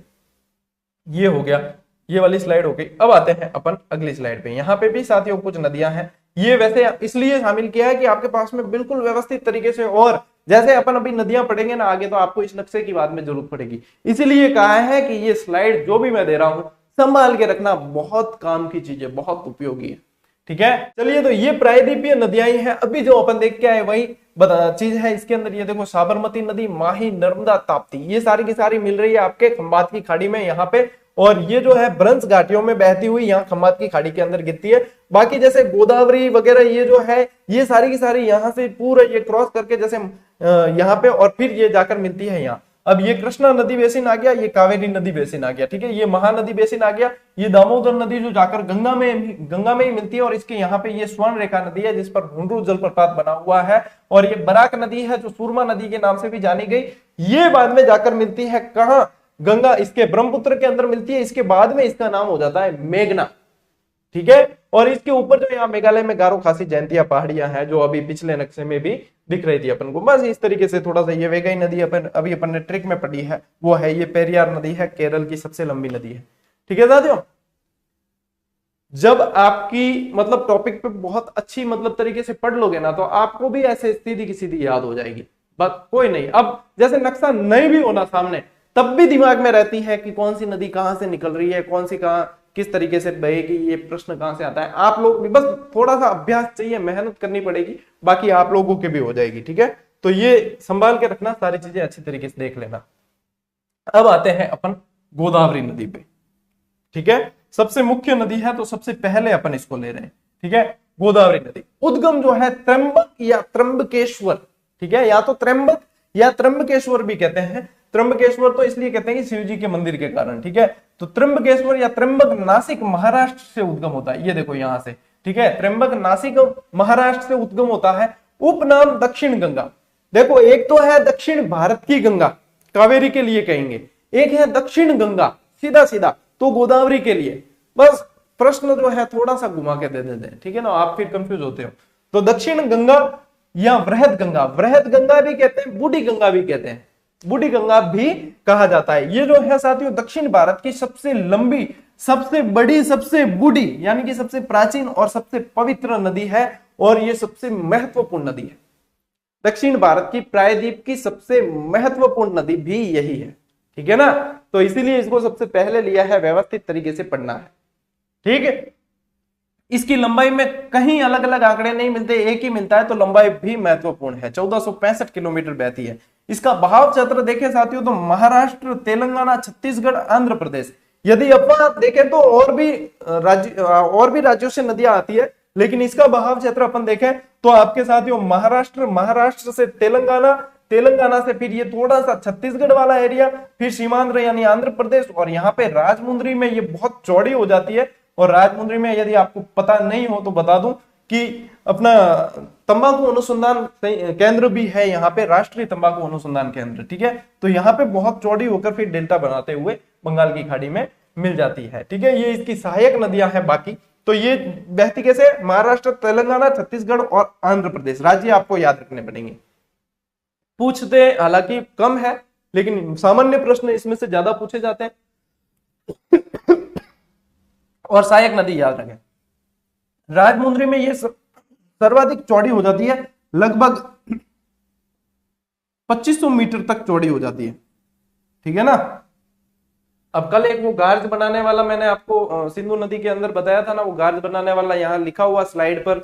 ये हो गया, ये वाली स्लाइड हो गई। अब आते हैं अपन अगली स्लाइड पे। यहाँ पे भी साथियों कुछ नदियां हैं, ये वैसे इसलिए शामिल किया है कि आपके पास में बिल्कुल व्यवस्थित तरीके से, और जैसे अपन अभी नदियां पढ़ेंगे ना आगे, तो आपको इस नक्शे की बाद में जरूरत पड़ेगी। इसीलिए कहा है कि ये स्लाइड जो भी मैं दे रहा हूं संभाल के रखना, बहुत काम की चीज है, बहुत उपयोगी है। ठीक है, चलिए, तो ये प्रायद्वीपीय नदियां ही हैं। अभी जो अपन देख के आए वही चीज है इसके अंदर। ये देखो साबरमती नदी, माही, नर्मदा, ताप्ती, ये सारी की सारी मिल रही है आपके खंबात की खाड़ी में यहाँ पे। और ये जो है ब्रंश घाटियों में बहती हुई यहाँ खंबात की खाड़ी के अंदर गिरती है। बाकी जैसे गोदावरी वगैरह ये जो है ये सारी की सारी यहाँ से पूरा ये क्रॉस करके जैसे यहाँ पे, और फिर ये जाकर मिलती है यहाँ। अब ये कृष्णा नदी बेसिन आ गया, ये कावेरी नदी बेसिन आ गया। ठीक है, ये महानदी बेसिन आ गया, ये दामोदर नदी जो जाकर गंगा में ही मिलती है। और इसके यहाँ पे ये स्वर्ण रेखा नदी है जिस पर हुंडरू जलप्रपात बना हुआ है। और ये बराक नदी है जो सूरमा नदी के नाम से भी जानी गई, ये बाद में जाकर मिलती है कहाँ, गंगा, इसके ब्रह्मपुत्र के अंदर मिलती है। इसके बाद में इसका नाम हो जाता है मेघना। ठीक है, और इसके ऊपर जो यहाँ मेघालय में गारो खासी जयंतिया पहाड़ियां हैं, जो अभी पिछले नक्शे में भी दिख रही थी अपन को। बस इस तरीके से थोड़ा सा ये वेगई नदी अभी अपन ने ट्रिक में पढ़ी है, वो है ये पेरियार नदी है, केरल की सबसे लंबी नदी है। ठीक है साथियों, जब आपकी मतलब टॉपिक पे बहुत अच्छी मतलब तरीके से पढ़ लोगे ना, तो आपको भी ऐसे सीधी की सीधी याद हो जाएगी, बस कोई नहीं। अब जैसे नक्शा नहीं भी होना सामने, तब भी दिमाग में रहती है कि कौन सी नदी कहां से निकल रही है, कौन सी कहां किस तरीके से बहेगी, ये प्रश्न कहां से आता है। आप लोग भी बस थोड़ा सा अभ्यास चाहिए, मेहनत करनी पड़ेगी, बाकी आप लोगों के भी हो जाएगी। ठीक है, तो ये संभाल के रखना, सारी चीजें अच्छी तरीके से देख लेना। अब आते हैं अपन गोदावरी नदी पे। ठीक है, सबसे मुख्य नदी है तो सबसे पहले अपन इसको ले रहे हैं। ठीक है, गोदावरी नदी उद्गम जो है त्र्यंबक या त्र्यंबकेश्वर, ठीक है, या तो त्र्यंबक या त्र्यंबकेश्वर भी कहते हैं। त्र्यंबकेश्वर तो इसलिए कहते हैं कि शिव जी के मंदिर के कारण। ठीक है, तो त्र्यंबकेश्वर या त्र्यंबक नासिक महाराष्ट्र से उद्गम होता है। ये देखो यहां से, ठीक है, त्र्यंबक नासिक महाराष्ट्र से उद्गम होता है। उपनाम दक्षिण गंगा, देखो एक तो है दक्षिण भारत की गंगा, कावेरी के लिए कहेंगे, एक है दक्षिण गंगा सीधा सीधा, तो गोदावरी के लिए। बस प्रश्न जो है थोड़ा सा घुमा के दे देते हैं, ठीक है ना, आप फिर कंफ्यूज होते हो। तो दक्षिण गंगा या वृहद गंगा, वृहद गंगा भी कहते हैं, बूढ़ी गंगा भी कहते हैं, बूढ़ी गंगा भी कहा जाता है। ये जो है साथियों दक्षिण भारत की सबसे लंबी, सबसे बड़ी, सबसे बूढ़ी यानी कि सबसे प्राचीन और सबसे पवित्र नदी है, और ये सबसे महत्वपूर्ण नदी है। दक्षिण भारत की प्रायद्वीप की सबसे महत्वपूर्ण नदी भी यही है। ठीक है ना, तो इसीलिए इसको सबसे पहले लिया है, व्यवस्थित तरीके से पढ़ना है। ठीक है, इसकी लंबाई में कहीं अलग अलग आंकड़े नहीं मिलते, एक ही मिलता है, तो लंबाई भी महत्वपूर्ण है। 1465 किलोमीटर बहती है। इसका बहाव क्षेत्र देखें साथियों तो महाराष्ट्र, तेलंगाना, छत्तीसगढ़, आंध्र प्रदेश। यदि अपन देखें तो और भी राज्यों से नदियां आती है, लेकिन इसका बहाव क्षेत्र अपन देखें तो आपके साथियों महाराष्ट्र से तेलंगाना, तेलंगाना से फिर ये थोड़ा सा छत्तीसगढ़ वाला एरिया, फिर सीमांध्र यानी आंध्र प्रदेश, और यहाँ पे राजमुंद्री में ये बहुत चौड़ी हो जाती है। और राजमुंद्री में यदि आपको पता नहीं हो तो बता दूं कि अपना तंबाकू अनुसंधान केंद्र भी है यहाँ पे, राष्ट्रीय तंबाकू अनुसंधान केंद्र। ठीक है, तो यहाँ पे बहुत चौड़ी होकर फिर डेल्टा बनाते हुए बंगाल की खाड़ी में मिल जाती है। ठीक है, ये इसकी सहायक नदियां हैं। बाकी तो ये बहती कैसे, महाराष्ट्र, तेलंगाना, छत्तीसगढ़ और आंध्र प्रदेश राज्य आपको याद रखने पड़ेंगे। पूछते हालांकि कम है, लेकिन सामान्य प्रश्न इसमें से ज्यादा पूछे जाते हैं। और सहायक नदी याद रखें, राजमुंद्री में ये सर्वाधिक चौड़ी हो जाती है, लगभग 2500 मीटर तक चौड़ी हो जाती है। ठीक है ना। अब कल एक वो गार्ज बनाने वाला मैंने आपको सिंधु नदी के अंदर बताया था ना, वो गार्ज बनाने वाला यहाँ लिखा हुआ स्लाइड पर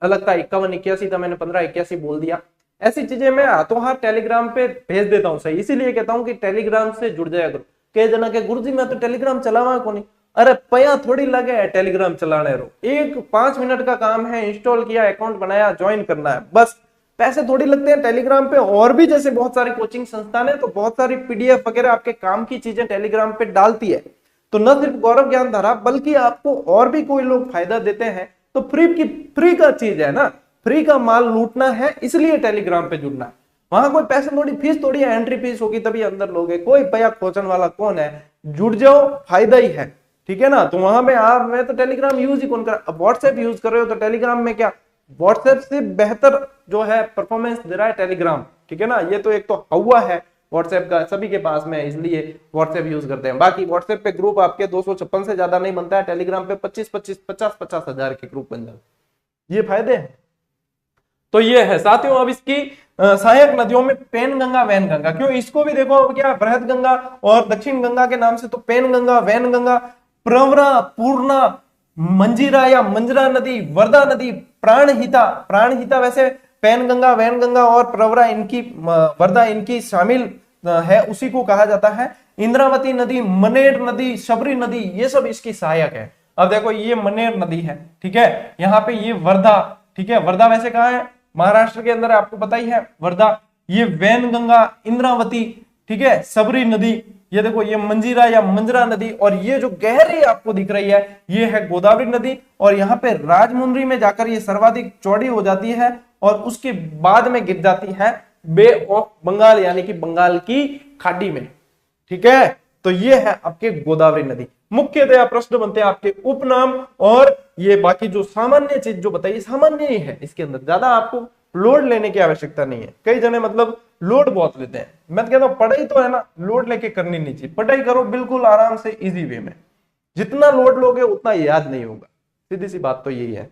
अलग था, 5181 था, मैंने 1581 बोल दिया। ऐसी चीजें मैं हाथों हाथ टेलीग्राम पे भेज देता हूँ। सही, इसीलिए कहता हूँ कि टेलीग्राम से जुड़ जाया करो। कई जना के गुरुजी मैं तो टेलीग्राम चलावा को नहीं, अरे पया थोड़ी लगे है टेलीग्राम चलाने रो, एक 5 मिनट का काम है, इंस्टॉल किया, अकाउंट बनाया, ज्वाइन करना है, बस। पैसे थोड़ी लगते हैं टेलीग्राम पे। और भी जैसे बहुत सारी कोचिंग संस्थान है, तो बहुत सारी पीडीएफ वगैरह आपके काम की चीजें टेलीग्राम पे डालती है। तो न सिर्फ गौरव ज्ञान धारा, बल्कि आपको और भी कोई लोग फायदा देते हैं। तो फ्री का चीज है ना, फ्री का माल लूटना है, इसलिए टेलीग्राम पे जुड़ना है। वहां कोई पैसे थोड़ी, फीस थोड़ी है, एंट्री फीस होगी तभी अंदर लोगे, कोई पैया खोचन वाला कौन है, जुड़ जाओ, फायदा ही है। ठीक है ना। तो वहां पे आप, मैं तो टेलीग्राम यूज ही कौन कर, अब व्हाट्सएप यूज कर रहे हो तो टेलीग्राम में क्या, व्हाट्सएप से बेहतर जो है परफॉर्मेंस दे रहा है टेलीग्राम। ठीक है ना। ये तो एक तो हवा है व्हाट्सएप का, सभी के पास में, इसलिए व्हाट्सएप यूज करते हैं। बाकी व्हाट्सएप पे ग्रुप आपके 256 से ज्यादा नहीं बनता है, टेलीग्राम पे 50 हजार के ग्रुप बन जाते। ये फायदे हैं। तो ये है साथियों। अब इसकी सहायक नदियों में पेन गंगा, वैन गंगा, क्यों इसको भी देखो क्या, बृहद गंगा और दक्षिण गंगा के नाम से, तो पेन गंगा, वैन गंगा, प्रवरा, पूर्णा, मंजीरा या मंजरा नदी, वर्धा नदी, प्राणहिता वैसे पेन गंगा, वैन गंगा और प्रवरा इनकी, वर्धा इनकी शामिल है, उसी को कहा जाता है। इंद्रावती नदी, मनेर नदी, शबरी नदी, ये सब इसकी सहायक है। अब देखो ये मनेर नदी है, ठीक है, यहाँ पे ये वर्धा, ठीक है, वर्धा वैसे कहाँ है, महाराष्ट्र के अंदर, आपको पता ही है वर्धा। ये वैन गंगा, इंद्रावती, ठीक है, सबरी नदी, ये देखो ये मंजीरा या मंजरा नदी, और ये जो गहरी आपको दिख रही है ये है गोदावरी नदी। और यहाँ पे राजमुंद्री में जाकर ये सर्वाधिक चौड़ी हो जाती है और उसके बाद में गिर जाती है बे ऑफ बंगाल यानी कि बंगाल की खाड़ी में। ठीक है, तो ये है आपके गोदावरी नदी। मुख्यतः प्रश्न बनते हैं आपके उपनाम, और ये बाकी जो सामान्य चीज जो बताइए सामान्य ही है, इसके अंदर ज्यादा आपको लोड लेने की आवश्यकता नहीं है। कई जने मतलब लोड बहुत लेते हैं, मैं कहता हूं पढ़ाई तो है ना, लोड लेके करनी नहीं चाहिए। पढ़ाई करो बिल्कुल आराम से, इजी वे में, जितना लोड लोगे उतना याद नहीं होगा, सीधी सी बात तो यही है।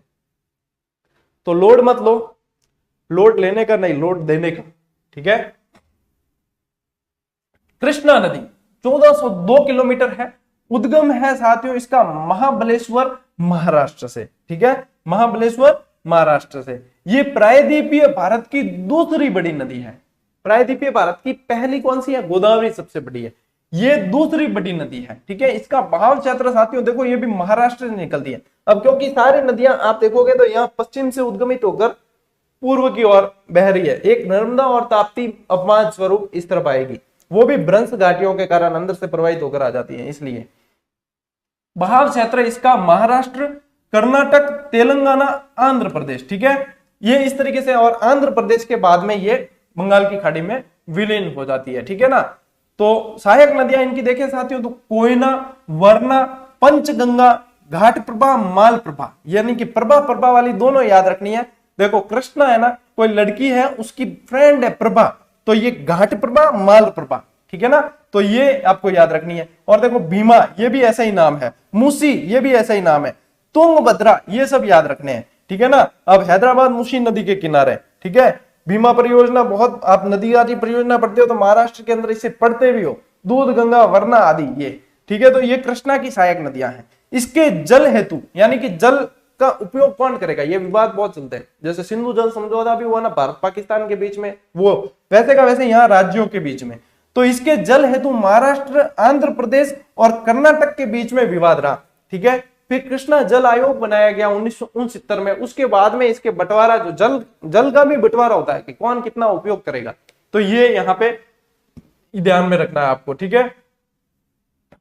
तो लोड मत लो, लोड लेने का नहीं, लोड देने का। ठीक है। कृष्णा नदी 1402 किलोमीटर है, उद्गम है साथियों इसका महाबलेश्वर महाराष्ट्र से। ठीक है, महाबलेश्वर महाराष्ट्र से। ये प्रायद्वीपीय भारत की दूसरी बड़ी नदी है। प्रायद्वीपीय भारत की पहली कौन सी है, गोदावरी सबसे बड़ी है, ये दूसरी बड़ी नदी है। ठीक है, इसका बहाव क्षेत्र साथियों देखो ये भी महाराष्ट्र से निकलती है। अब क्योंकि सारी नदियां आप देखोगे तो यहाँ पश्चिम से उद्गमित होकर पूर्व की ओर बह रही है, एक नर्मदा और ताप्ती अपवाद स्वरूप इस तरफ आएगी, वो भी भ्रंश घाटियों के कारण अंदर से प्रवाहित होकर आ जाती है। इसलिए बहाव क्षेत्र इसका महाराष्ट्र, कर्नाटक, तेलंगाना, आंध्र प्रदेश। ठीक है, ये इस तरीके से, और आंध्र प्रदेश के बाद में ये बंगाल की खाड़ी में विलीन हो जाती है। ठीक है ना। तो सहायक नदियां इनकी देखें साथियों तो कोयना, वरना, पंचगंगा, घाट प्रभा, माल प्रभा, यानी कि प्रभा वाली दोनों याद रखनी है। देखो कृष्णा है ना, कोई लड़की है उसकी फ्रेंड है प्रभा, तो ये घाट प्रभा, माल प्रभा। ठीक है ना, तो ये आपको याद रखनी है। और देखो भीमा, ये भी ऐसा ही नाम है, मूसी ये भी ऐसा ही नाम है, तुंगभद्रा, ये सब याद रखने हैं। ठीक है ना। अब हैदराबाद मूसी नदी के किनारे, ठीक है, भीमा परियोजना, बहुत आप नदी आदि परियोजना पढ़ते हो तो महाराष्ट्र के अंदर इसे पढ़ते भी हो, दूध गंगा, वरना आदि ये। ठीक है, तो ये कृष्णा की सहायक नदियां हैं। इसके जल हेतु यानी कि जल का उपयोग कौन करेगा, ये विवाद बहुत चलते हैं। जैसे सिंधु जल समझौता भी हुआ ना भारत पाकिस्तान के बीच में, वो वैसे का वैसे यहाँ राज्यों के बीच में। तो इसके जल हेतु महाराष्ट्र, आंध्र प्रदेश और कर्नाटक के बीच में विवाद रहा। ठीक है, फिर कृष्णा जल आयोग बनाया गया 1969 में। उसके बाद में इसके बंटवारा, जो जल का भी बंटवारा होता है कि कौन कितना उपयोग करेगा, तो ये यहाँ पे ध्यान में रखना है आपको। ठीक है,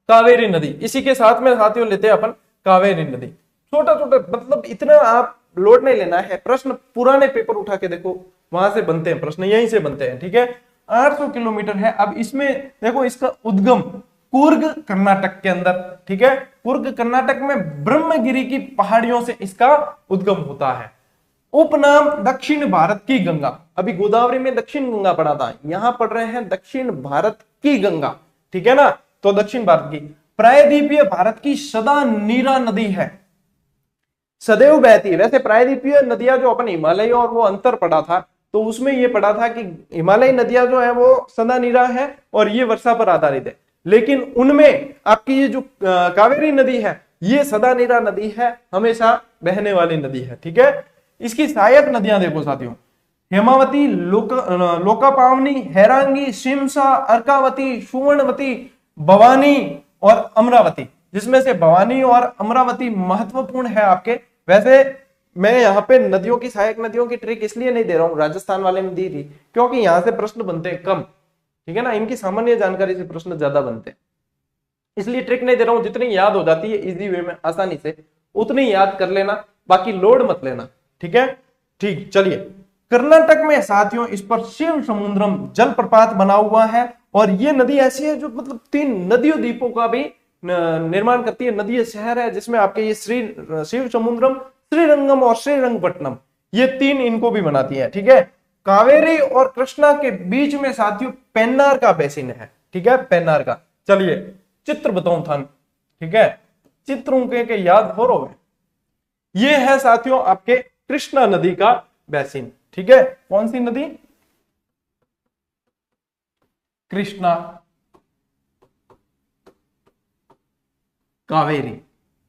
कावेरी नदी, इसी के साथ में साथियों लेते हैं अपन कावेरी नदी। छोटा मतलब इतना आप लोड नहीं लेना है, प्रश्न पुराने पेपर उठा के देखो, वहां से बनते हैं प्रश्न, यहीं से बनते हैं। ठीक है, 800 किलोमीटर है। अब इसमें देखो इसका उद्गम कूर्ग कर्नाटक के अंदर, ठीक है। कूर्ग कर्नाटक में ब्रह्मगिरी की पहाड़ियों से इसका उद्गम होता है। उपनाम दक्षिण भारत की गंगा, अभी गोदावरी में दक्षिण गंगा पड़ा था, यहां पढ़ रहे हैं दक्षिण भारत की गंगा, ठीक है ना। तो दक्षिण भारत की प्रायद्वीपीय भारत की सदा नीरा नदी है, सदैव बहती है। वैसे प्रायद्वीपीय नदियां जो अपन हिमालय और वो अंतर पड़ा था, तो उसमें ये पढ़ा था कि हिमालयी नदियां जो है वो सदा नीरा है और ये वर्षा पर आधारित है, लेकिन उनमें आपकी ये जो कावेरी नदी है ये सदा नीरा नदी है, हमेशा बहने वाली नदी है, ठीक है। इसकी सहायक नदियां देखो साथियों, हेमावती, लोकापावनी, हैरांगी, शिमसा, अर्कावती, सुवर्णवती, भवानी और अमरावती, जिसमें से भवानी और अमरावती महत्वपूर्ण है आपके। वैसे मैं यहाँ पे नदियों की, सहायक नदियों की ट्रिक इसलिए नहीं दे रहा हूँ, राजस्थान वाले में दी थी क्योंकि यहाँ से प्रश्न बनते हैं कम, ठीक है ना, इनकी सामान्य जानकारी से प्रश्न ज्यादा बनते हैं, इसलिए ट्रिक नहीं दे रहा हूँ। जितनी याद हो जाती है इजी वे में आसानी से उतनी याद कर लेना, बाकी लोड मत लेना, ठीक है। ठीक, चलिए कर्नाटक में साथियों इस पर शिव समुद्रम जलप्रपात बना हुआ है और ये नदी ऐसी है जो मतलब 3 नदियों द्वीपों का भी निर्माण करती है। नदी शहर है जिसमें आपके ये शिव समुद्रम, श्रीरंगम और श्रीरंगपट्टनम, ये 3 इनको भी बनाती है, ठीक है। कावेरी और कृष्णा के बीच में साथियों पेन्नार का बेसिन है, ठीक है, पेन्नार का। चलिए चित्र बताऊं थान, ठीक है, चित्रों के याद हो रहे। ये है साथियों आपके कृष्णा नदी का बेसिन, ठीक है। कौन सी नदी? कृष्णा, कावेरी,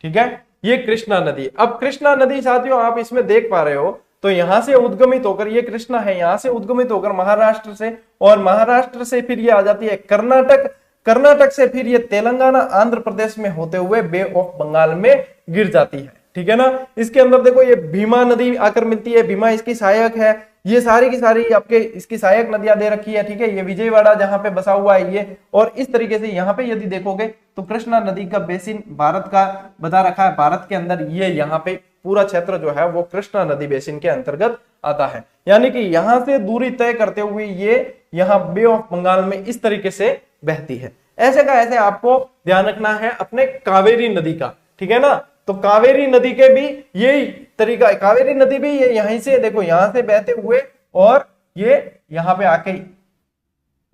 ठीक है, ये कृष्णा नदी। अब कृष्णा नदी साथियों आप इसमें देख पा रहे हो, तो यहां से उद्गमित होकर, ये कृष्णा है, यहां से उद्गमित होकर महाराष्ट्र से, और महाराष्ट्र से फिर ये आ जाती है कर्नाटक, कर्नाटक से फिर ये तेलंगाना, आंध्र प्रदेश में होते हुए बे ऑफ बंगाल में गिर जाती है, ठीक है ना। इसके अंदर देखो ये भीमा नदी आकर मिलती है, भीमा इसकी सहायक है, ये सारी की सारी आपके इसकी सहायक नदियां दे रखी है, ठीक है। ये विजयवाड़ा जहां पे बसा हुआ है ये, और इस तरीके से यहाँ पे यदि देखोगे तो कृष्णा नदी का बेसिन भारत का बता रखा है, भारत के अंदर ये यहाँ पे पूरा क्षेत्र जो है वो कृष्णा नदी बेसिन के अंतर्गत आता है। यानी कि यहां से दूरी तय करते हुए ये यहाँ बे ऑफ बंगाल में इस तरीके से बहती है। ऐसे का ऐसे आपको ध्यान रखना है अपने कावेरी नदी का, ठीक है ना। तो कावेरी नदी के भी यही तरीका, कावेरी नदी भी ये यहीं से देखो, यहां से बहते हुए और ये यहाँ पे आके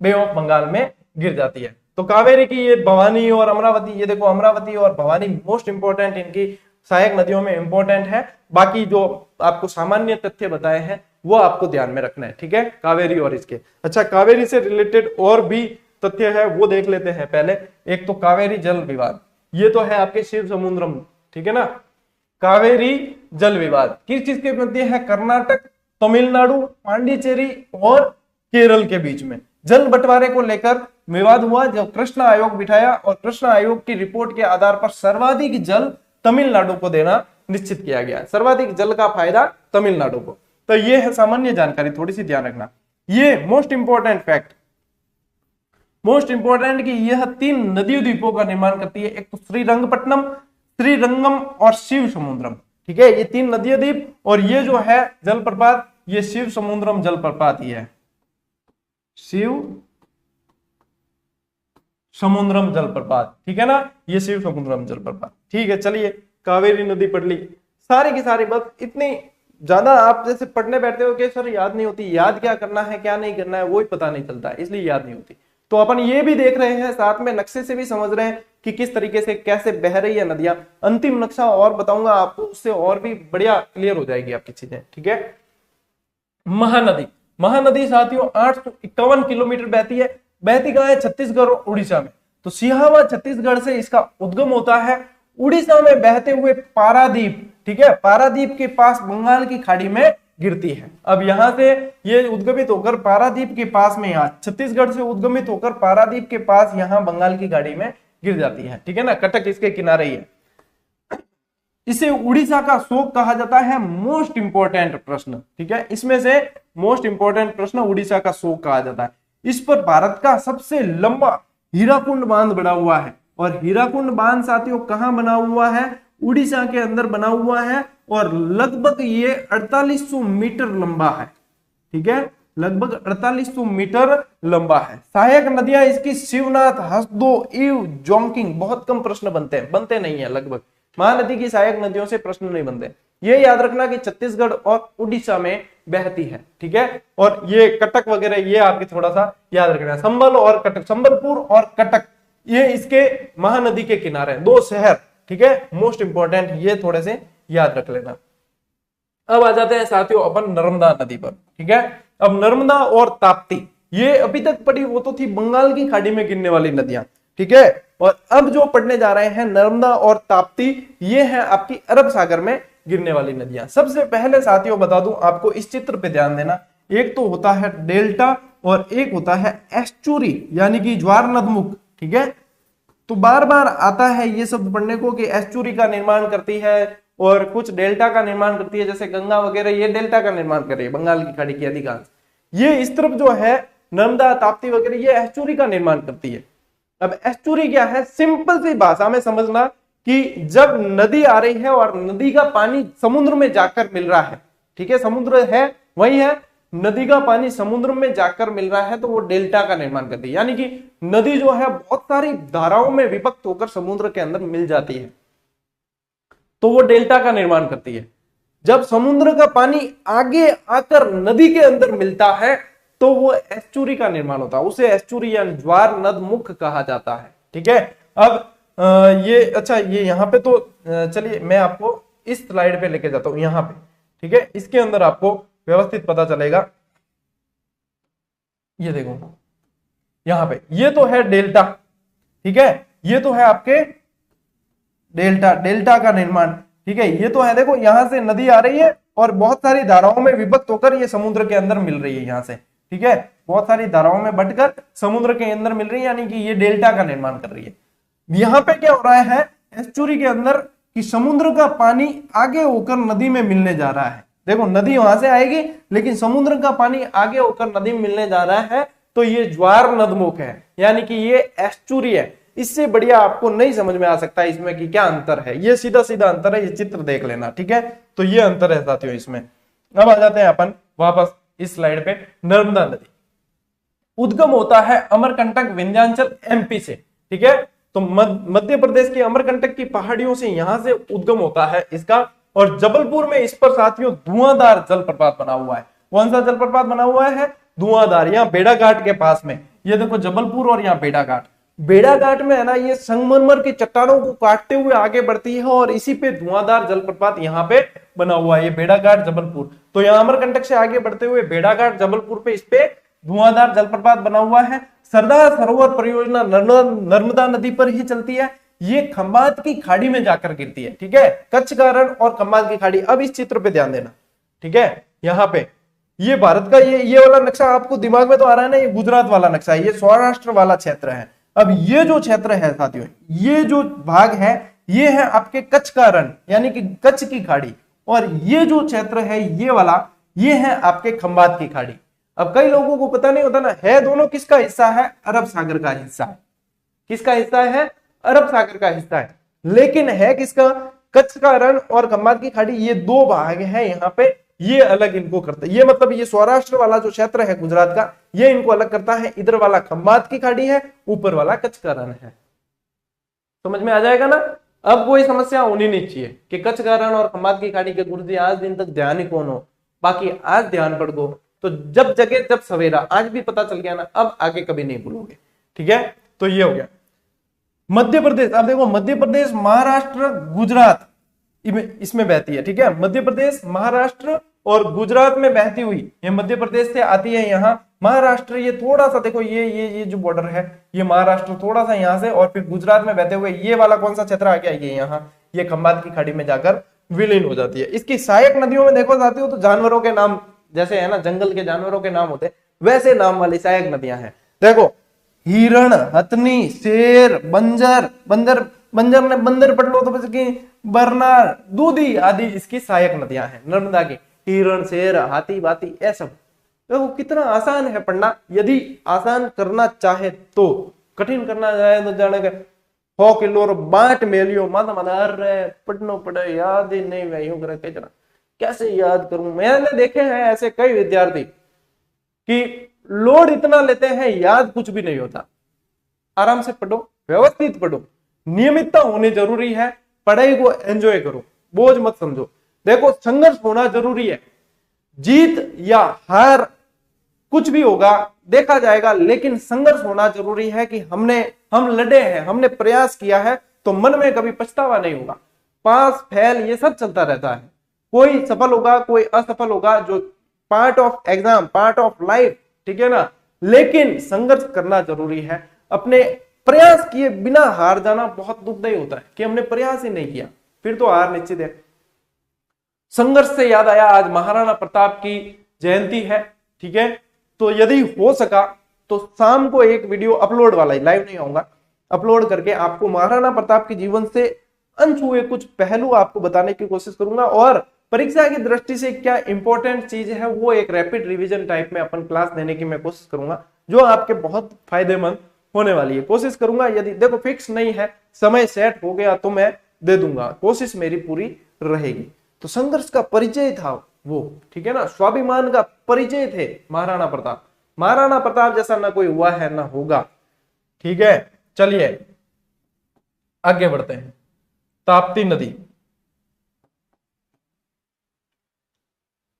बे ऑफ बंगाल में गिर जाती है। तो कावेरी की ये भवानी और अमरावती, ये देखो अमरावती और भवानी मोस्ट इंपोर्टेंट, इनकी सहायक नदियों में इंपोर्टेंट है। बाकी जो आपको सामान्य तथ्य बताए हैं वो आपको ध्यान में रखना है, ठीक है, कावेरी और इसके। अच्छा, कावेरी से रिलेटेड और भी तथ्य है वो देख लेते हैं पहले। एक तो कावेरी जल विवाद, ये तो है आपके शिव समुद्रम, ठीक है ना। कावेरी जल विवाद किस चीज के मध्य है? कर्नाटक, तमिलनाडु, पांडिचेरी और केरल के बीच में जल बंटवारे को लेकर विवाद हुआ, जब कृष्णा आयोग बिठाया और कृष्णा आयोग की रिपोर्ट के आधार पर सर्वाधिक जल तमिलनाडु को देना निश्चित किया गया। सर्वाधिक जल का फायदा तमिलनाडु को। तो ये है सामान्य जानकारी, थोड़ी सी ध्यान रखना। ये most important fact, most important कि यह 3 नदी द्वीपों का निर्माण करती है। एक तो श्रीरंगपट्टनम, श्रीरंगम और शिव समुद्रम, ठीक है, ये 3 नदी द्वीप, और ये जो है जलप्रपात ये शिव समुद्रम जलप्रपात ही है, शिव समुद्रम जलप्रपात, ठीक है ना, ये शिव समुद्रम जलप्रपात, ठीक है। चलिए कावेरी नदी पढ़ ली सारी की सारी, बस इतनी ज्यादा आप जैसे पढ़ने बैठते हो कि सर याद नहीं होती, याद क्या करना है क्या नहीं करना है वो ही पता नहीं चलता, इसलिए याद नहीं होती। तो अपन ये भी देख रहे हैं, साथ में नक्शे से भी समझ रहे हैं कि किस तरीके से कैसे बह रही है नदियां। अंतिम नक्शा और बताऊंगा आपको, उससे और भी बढ़िया क्लियर हो जाएगी आपकी चीजें, ठीक है। महानदी, महानदी साथियों 851 किलोमीटर बहती है। बहती कहाँ है? छत्तीसगढ़ और उड़ीसा में। तो सिहावा छत्तीसगढ़ से इसका उद्गम होता है, उड़ीसा में बहते हुए पारादीप, ठीक है, पारादीप के पास बंगाल की खाड़ी में गिरती है। अब यहां से ये उद्गमित होकर पारादीप के पास में, यहाँ छत्तीसगढ़ से उद्गमित होकर पारादीप के पास यहाँ बंगाल की खाड़ी में गिर जाती है, ठीक है ना, कटक इसके किनारे ही है। इसे उड़ीसा का शोक कहा जाता है। मोस्ट इंपोर्टेंट प्रश्न, ठीक है, इसमें से मोस्ट इंपोर्टेंट प्रश्न उड़ीसा का शोक कहा जाता है। इस पर भारत का सबसे लंबा हीराकुंड बांध बना हुआ है, और हीराकुंड बांध साथियों कहां बना हुआ है? उड़ीसा के अंदर बना हुआ है, और लगभग ये 4800 मीटर लंबा है, ठीक है, लगभग 4800 मीटर लंबा है। सहायक नदियां इसकी शिवनाथ, हसदो, ईव, जोंकिंग। बहुत कम प्रश्न बनते नहीं है लगभग। महानदी की सहायक नदियों से प्रश्न नहीं बनते। ये याद रखना कि छत्तीसगढ़ और उड़ीसा में बहती है, ठीक है। और ये कटक वगैरह ये आपकी थोड़ा सा याद रखना है। संबल और कटक, संबलपुर और कटक ये इसके महानदी के किनारे दो शहर, ठीक है, मोस्ट इंपॉर्टेंट, ये थोड़े से याद रख लेना। अब आ जाते हैं साथियों अपन नर्मदा नदी पर, ठीक है। अब नर्मदा और ताप्ती ये अभी तक पढ़ी वो तो थी बंगाल की खाड़ी में गिरने वाली नदियां, ठीक है। और अब जो पढ़ने जा रहे हैं नर्मदा और ताप्ती, ये है आपकी अरब सागर में गिरने वाली नदियां। सबसे पहले साथियों बता दूं आपको, इस चित्र पे ध्यान देना, एक तो होता है डेल्टा और एक होता है एस्चुरी यानी कि ज्वार नदमुख, ठीक है। तो बार बार आता है ये शब्द पढ़ने को कि एस्चुरी का निर्माण करती है और कुछ डेल्टा का निर्माण करती है, जैसे गंगा वगैरह ये डेल्टा का निर्माण कर रही है, बंगाल की खाड़ी की अधिकांश। ये इस तरफ जो है नर्मदा ताप्ती वगैरह ये एस्चुरी का निर्माण करती है। अब एस्चुरी क्या है, सिंपल सी भाषा में समझना कि जब नदी आ रही है और नदी का पानी समुद्र में जाकर मिल रहा है, ठीक है, समुद्र है वही है, नदी का पानी समुद्र में जाकर मिल रहा है तो वो डेल्टा का निर्माण करती है। यानी कि नदी जो है बहुत सारी धाराओं में विभक्त होकर समुद्र के अंदर मिल जाती है तो वो डेल्टा का निर्माण करती है। जब समुद्र का पानी आगे आकर नदी के अंदर मिलता है तो वो एस्चुरी का निर्माण होता है, उसे एस्चुरी या ज्वार नदमुख कहा जाता है, ठीक है। अब ये अच्छा, ये यहाँ पे तो चलिए मैं आपको इस स्लाइड पे लेके जाता हूं यहाँ पे, ठीक है। इसके अंदर आपको व्यवस्थित पता चलेगा। ये देखो यहाँ पे ये तो है डेल्टा, ठीक है, ये तो है आपके डेल्टा का निर्माण, ठीक है। ये तो है, देखो यहां से नदी आ रही है और बहुत सारी धाराओं में विभक्त होकर ये समुद्र के अंदर मिल रही है यहाँ से, ठीक है, बहुत सारी धाराओं में बटकर समुद्र के अंदर मिल रही है, यानी कि ये डेल्टा का निर्माण कर रही है। यहाँ पे क्या हो रहा है एस्चुरी के अंदर कि समुद्र का पानी आगे होकर नदी में मिलने जा रहा है। देखो नदी वहां से आएगी लेकिन समुद्र का पानी आगे होकर नदी में मिलने जा रहा है तो ये ज्वार नदमुख है, यानी कि ये एस्चुरी है। इससे बढ़िया आपको नहीं समझ में आ सकता इसमें कि क्या अंतर है, ये सीधा सीधा अंतर है, ये चित्र देख लेना, ठीक है। तो ये अंतर है साथियों इसमें। अब आ जाते हैं अपन वापस इस स्लाइड पे। नर्मदा नदी उद्गम होता है अमरकंटक विंध्याचल एमपी से, ठीक है। तो मध्य प्रदेश के अमरकंटक की पहाड़ियों से यहां से उद्गम होता है इसका, और जबलपुर में इस पर साथियों धुआंधार जलप्रपात बना हुआ है। कौन सा जलप्रपात बना हुआ है, धुआंधार, यहाँ बेड़ा घाट के पास में। ये देखो जबलपुर और यहाँ बेड़ा घाट, बेड़ा घाट में है ना, ये संगमरमर की चट्टानों को काटते हुए आगे बढ़ती है और इसी पे धुआंधार जलप्रपात यहाँ पे बना हुआ है, ये बेड़ा घाट जबलपुर। तो यहाँ अमरकंटक से आगे बढ़ते हुए बेड़ा घाट जबलपुर पे इस पे धुआंधार जलप्रपात बना हुआ है। सरदार सरोवर परियोजना नर्मदा नदी पर ही चलती है, ये खंबात की खाड़ी में जाकर गिरती है, ठीक है, कच्छ का रण और खंबात की खाड़ी। अब इस चित्र पे ध्यान देना, ठीक है। यहाँ पे ये भारत का ये वाला नक्शा आपको दिमाग में तो आ रहा है ना, ये गुजरात वाला नक्शा है, ये सौराष्ट्र वाला क्षेत्र है। अब ये जो क्षेत्र है साथियों, ये जो भाग है ये है आपके कच्छ का रण यानी कि कच्छ की खाड़ी, और ये जो क्षेत्र है ये वाला ये है आपके खंबात की खाड़ी। अब कई लोगों को पता नहीं होता ना, है दोनों किसका हिस्सा है, अरब सागर का हिस्सा है। किसका हिस्सा है, अरब सागर का हिस्सा है, लेकिन है किसका, कच्छ का रण और खंबात की खाड़ी, ये दो भाग है यहाँ पे, ये अलग इनको करता है। ये मतलब ये सौराष्ट्र वाला जो क्षेत्र है गुजरात का, ये इनको अलग करता है। इधर वाला खंबात की खाड़ी है, ऊपर वाला कच्छ का रण है। समझ में आ जाएगा ना। अब कोई समस्या होनी नहीं चाहिए कि कच्छ का रण और खंबात की खाड़ी के गुरुजी आज दिन तक ध्यान ही कौन हो, बाकी आज ध्यान पड़ गो तो जब जगे जब सवेरा, आज भी पता चल गया ना, अब आगे कभी नहीं भूलोगे, ठीक है। तो ये हो गया मध्य प्रदेश। अब देखो मध्य प्रदेश, महाराष्ट्र, गुजरात इसमें बहती है, ठीक है। मध्य प्रदेश, महाराष्ट्र और गुजरात में बहती हुई ये मध्य प्रदेश से आती है यहाँ महाराष्ट्र। ये थोड़ा सा देखो ये जो बॉर्डर है ये महाराष्ट्र थोड़ा सा यहाँ से, और फिर गुजरात में बहते हुए ये वाला कौन सा क्षेत्र आ गया, ये यहाँ, ये खंबात की खाड़ी में जाकर विलीन हो जाती है। इसकी सहायक नदियों में देखो जाती हो तो जानवरों के नाम जैसे है ना, जंगल के जानवरों के नाम होते वैसे नाम वाली सहायक नदियां हैं। देखो हिरण, हथनी, शेर, बंजर, बंजर ने बंदर पढ़ लो तो बस बरनार, दूधी आदि इसकी सहायक नदियां हैं नर्मदा की। हिरण, शेर, हाथी, बाती, ये सब देखो कितना आसान है पढ़ना, यदि आसान करना चाहे तो। कठिन करना चाहे तो जाने के 100 किलो और बांट मेलियो माता मदार पढ़नो पड़े, याद ही नहीं मैं यूं करे कैसे याद करूं। मैंने देखे हैं ऐसे कई विद्यार्थी कि लोड इतना लेते हैं, याद कुछ भी नहीं होता। आराम से पढ़ो, व्यवस्थित पढ़ो, नियमितता होनी जरूरी है, पढ़ाई को एंजॉय करो, बोझ मत समझो। देखो संघर्ष होना जरूरी है, जीत या हार कुछ भी होगा देखा जाएगा, लेकिन संघर्ष होना जरूरी है कि हम लड़े हैं, हमने प्रयास किया है, तो मन में कभी पछतावा नहीं होगा। पास फेल ये सब चलता रहता है, कोई सफल होगा कोई असफल होगा, जो part of exam, part of life, ठीक है ना। लेकिन संघर्ष करना जरूरी है, अपने प्रयास किए बिना हार जाना बहुत दुखदायी होता है कि हमने प्रयास ही नहीं किया, फिर तो हार निश्चित है। संघर्ष से याद आया, आज महाराणा प्रताप की जयंती है, ठीक है, तो यदि हो सका तो शाम को एक वीडियो अपलोड वाला ही, लाइव नहीं आऊंगा, अपलोड करके आपको महाराणा प्रताप के जीवन से अनछुए कुछ पहलू आपको बताने की कोशिश करूंगा, और परीक्षा की दृष्टि से क्या इंपॉर्टेंट चीज है वो एक रैपिड रिवीजन टाइप में अपन क्लास देने की मैं कोशिश करूंगा, जो आपके बहुत फायदेमंद होने वाली है। कोशिश करूंगा, यदि देखो फिक्स नहीं है, समय सेट हो गया तो मैं दे दूंगा, कोशिश मेरी पूरी रहेगी। तो संघर्ष का परिचय था वो, ठीक है ना, स्वाभिमान का परिचय थे महाराणा प्रताप। महाराणा प्रताप जैसा ना कोई हुआ है ना होगा, ठीक है। चलिए आगे बढ़ते हैं। ताप्ती नदी,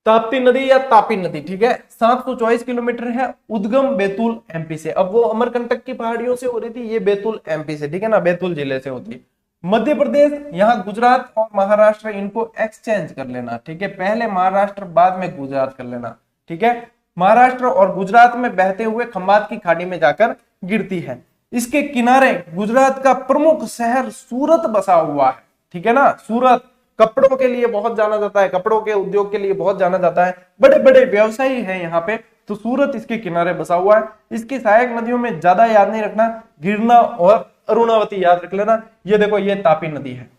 ताप्ती नदी या तापी नदी, ठीक है, 724 किलोमीटर है, उद्गम बैतूल एमपी से। अब वो अमरकंटक की पहाड़ियों से हो रही थी, ये बैतूल एमपी से, ठीक है ना, बैतूल जिले से होती है। मध्य प्रदेश, यहाँ गुजरात और महाराष्ट्र, इनको एक्सचेंज कर लेना, ठीक है, पहले महाराष्ट्र बाद में गुजरात कर लेना, ठीक है। महाराष्ट्र और गुजरात में बहते हुए खंबात की खाड़ी में जाकर गिरती है। इसके किनारे गुजरात का प्रमुख शहर सूरत बसा हुआ है, ठीक है ना। सूरत कपड़ों के लिए बहुत जाना जाता है, कपड़ों के उद्योग के लिए बहुत जाना जाता है, बड़े बड़े व्यवसायी हैं यहाँ पे, तो सूरत इसके किनारे बसा हुआ है। इसकी सहायक नदियों में ज्यादा याद नहीं रखना, गिरना और अरुणावती याद रख लेना। ये देखो, ये तापी नदी है,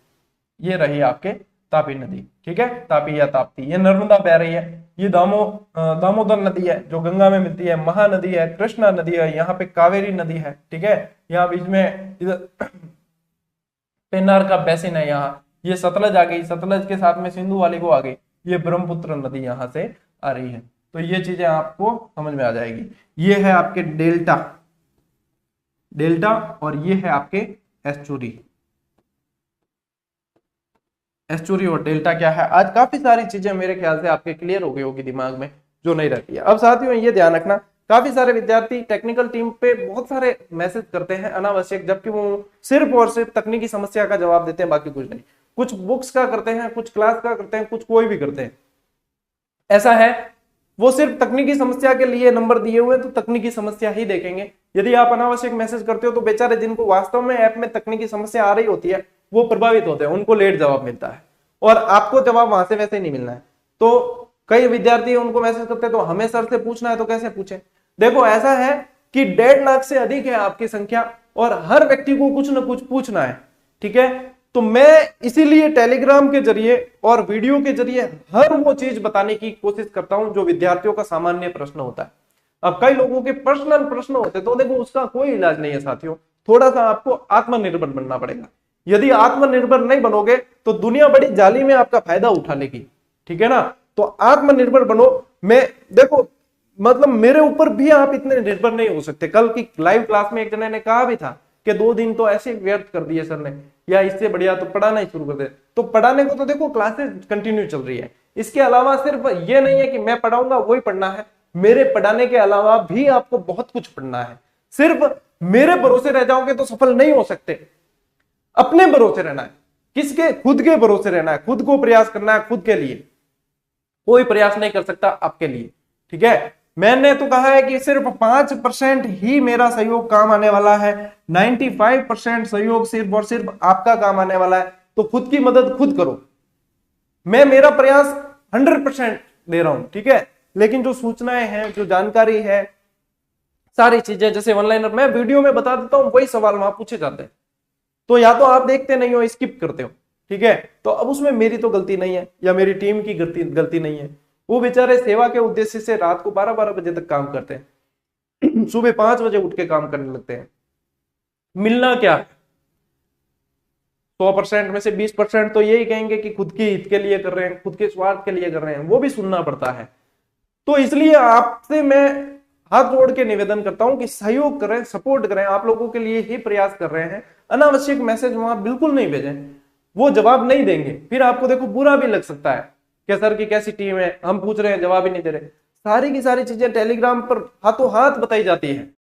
ये रही आपके तापी नदी, ठीक है, तापी या ताप्ती। ये नर्मदा बह रही है, ये दामोदर नदी है जो गंगा में मिलती है, महानदी है, कृष्णा नदी है, यहाँ पे कावेरी नदी है, ठीक है। यहाँ बीच में इधर पेन्नार का बेसिन है, यहाँ ये सतलज आ गई, सतलज के साथ में सिंधु वाली को आ गई, ये ब्रह्मपुत्र नदी यहाँ से आ रही है। तो ये चीजें आपको समझ में आ जाएगी। ये है आपके डेल्टा, डेल्टा, और ये है आपके एस्चुरी। एस्चुरी और डेल्टा क्या है, आज काफी सारी चीजें मेरे ख्याल से आपके क्लियर हो गई होगी दिमाग में, जो नहीं रहती है। अब साथियों ये ध्यान रखना, काफी सारे विद्यार्थी टेक्निकल टीम पे बहुत सारे मैसेज करते हैं अनावश्यक, जबकि वो सिर्फ और सिर्फ तकनीकी समस्या का जवाब देते हैं, बाकी कुछ नहीं। कुछ बुक्स का करते हैं, कुछ क्लास का करते हैं, कुछ कोई भी करते हैं। ऐसा है, वो सिर्फ तकनीकी समस्या के लिए नंबर दिए हुए तो तकनीकी समस्या ही देखेंगे। यदि आप अनावश्यक मैसेज करते हो तो बेचारे जिनको वास्तव में ऐप में तकनीकी समस्या आ रही होती है वो प्रभावित होते हैं, उनको लेट जवाब मिलता है, और आपको जवाब वहां से वैसे ही नहीं मिलना है। तो कई विद्यार्थी उनको मैसेज करते हैं, तो हमें सर से पूछना है तो कैसे पूछे। देखो ऐसा है कि 1.5 लाख से अधिक है आपकी संख्या, और हर व्यक्ति को कुछ ना कुछ पूछना है, ठीक है। तो मैं इसीलिए टेलीग्राम के जरिए और वीडियो के जरिए हर वो चीज बताने की कोशिश करता हूं जो विद्यार्थियों का सामान्य प्रश्न होता है। अब कई लोगों के पर्सनल प्रश्न होते हैं, तो देखो उसका कोई इलाज नहीं है साथियों, थोड़ा सा आपको आत्मनिर्भर बनना पड़ेगा। यदि आत्मनिर्भर नहीं बनोगे तो दुनिया बड़ी जाली में आपका फायदा उठा लेगी, ठीक है ना। तो आत्मनिर्भर बनो। मैं देखो मतलब मेरे ऊपर भी आप इतने निर्भर नहीं हो सकते। कल की लाइव क्लास में एक जने ने कहा भी था कि 2 दिन तो ऐसे व्यर्थ कर दिए सर ने, या इससे बढ़िया तो पढ़ाना ही शुरू कर दे। तो पढ़ाने को तो देखो क्लासेस कंटिन्यू चल रही है, इसके अलावा सिर्फ ये नहीं है कि मैं पढ़ाऊंगा वही पढ़ना है, मेरे पढ़ाने के अलावा भी आपको बहुत कुछ पढ़ना है। सिर्फ मेरे भरोसे रह जाओगे तो सफल नहीं हो सकते, अपने भरोसे रहना है। किसके? खुद के भरोसे रहना है, खुद को प्रयास करना है, खुद के लिए। कोई प्रयास नहीं कर सकता आपके लिए, ठीक है। मैंने तो कहा है कि सिर्फ 5% ही मेरा सहयोग काम आने वाला है, 95% सहयोग सिर्फ और सिर्फ आपका काम आने वाला है। तो खुद की मदद खुद करो। मैं मेरा प्रयास 100% दे रहा हूं, ठीक है, लेकिन जो सूचनाएं हैं, जो जानकारी है, सारी चीजें, जैसे ऑनलाइन मैं वीडियो में बता देता हूं, वही सवाल वहां पूछे जाते हैं, तो या तो आप देखते नहीं हो, स्किप करते हो, ठीक है। तो अब उसमें मेरी तो गलती नहीं है, या मेरी टीम की गलती नहीं है। वो बेचारे सेवा के उद्देश्य से रात को 12-12 बजे तक काम करते हैं, सुबह 5 बजे उठ के काम करने लगते हैं। मिलना क्या है? 100% में से 20% तो यही कहेंगे कि खुद के हित के लिए कर रहे हैं, खुद के स्वार्थ के लिए कर रहे हैं, वो भी सुनना पड़ता है। तो इसलिए आपसे मैं हाथ जोड़ के निवेदन करता हूं कि सहयोग करें, सपोर्ट करें, आप लोगों के लिए ही प्रयास कर रहे हैं। अनावश्यक मैसेज वहां बिल्कुल नहीं भेजें, वो जवाब नहीं देंगे, फिर आपको देखो बुरा भी लग सकता है कि सर की कैसी टीम है, हम पूछ रहे हैं जवाब ही नहीं दे रहे। सारी की सारी चीजें टेलीग्राम पर हाथों हाथ बताई जाती है।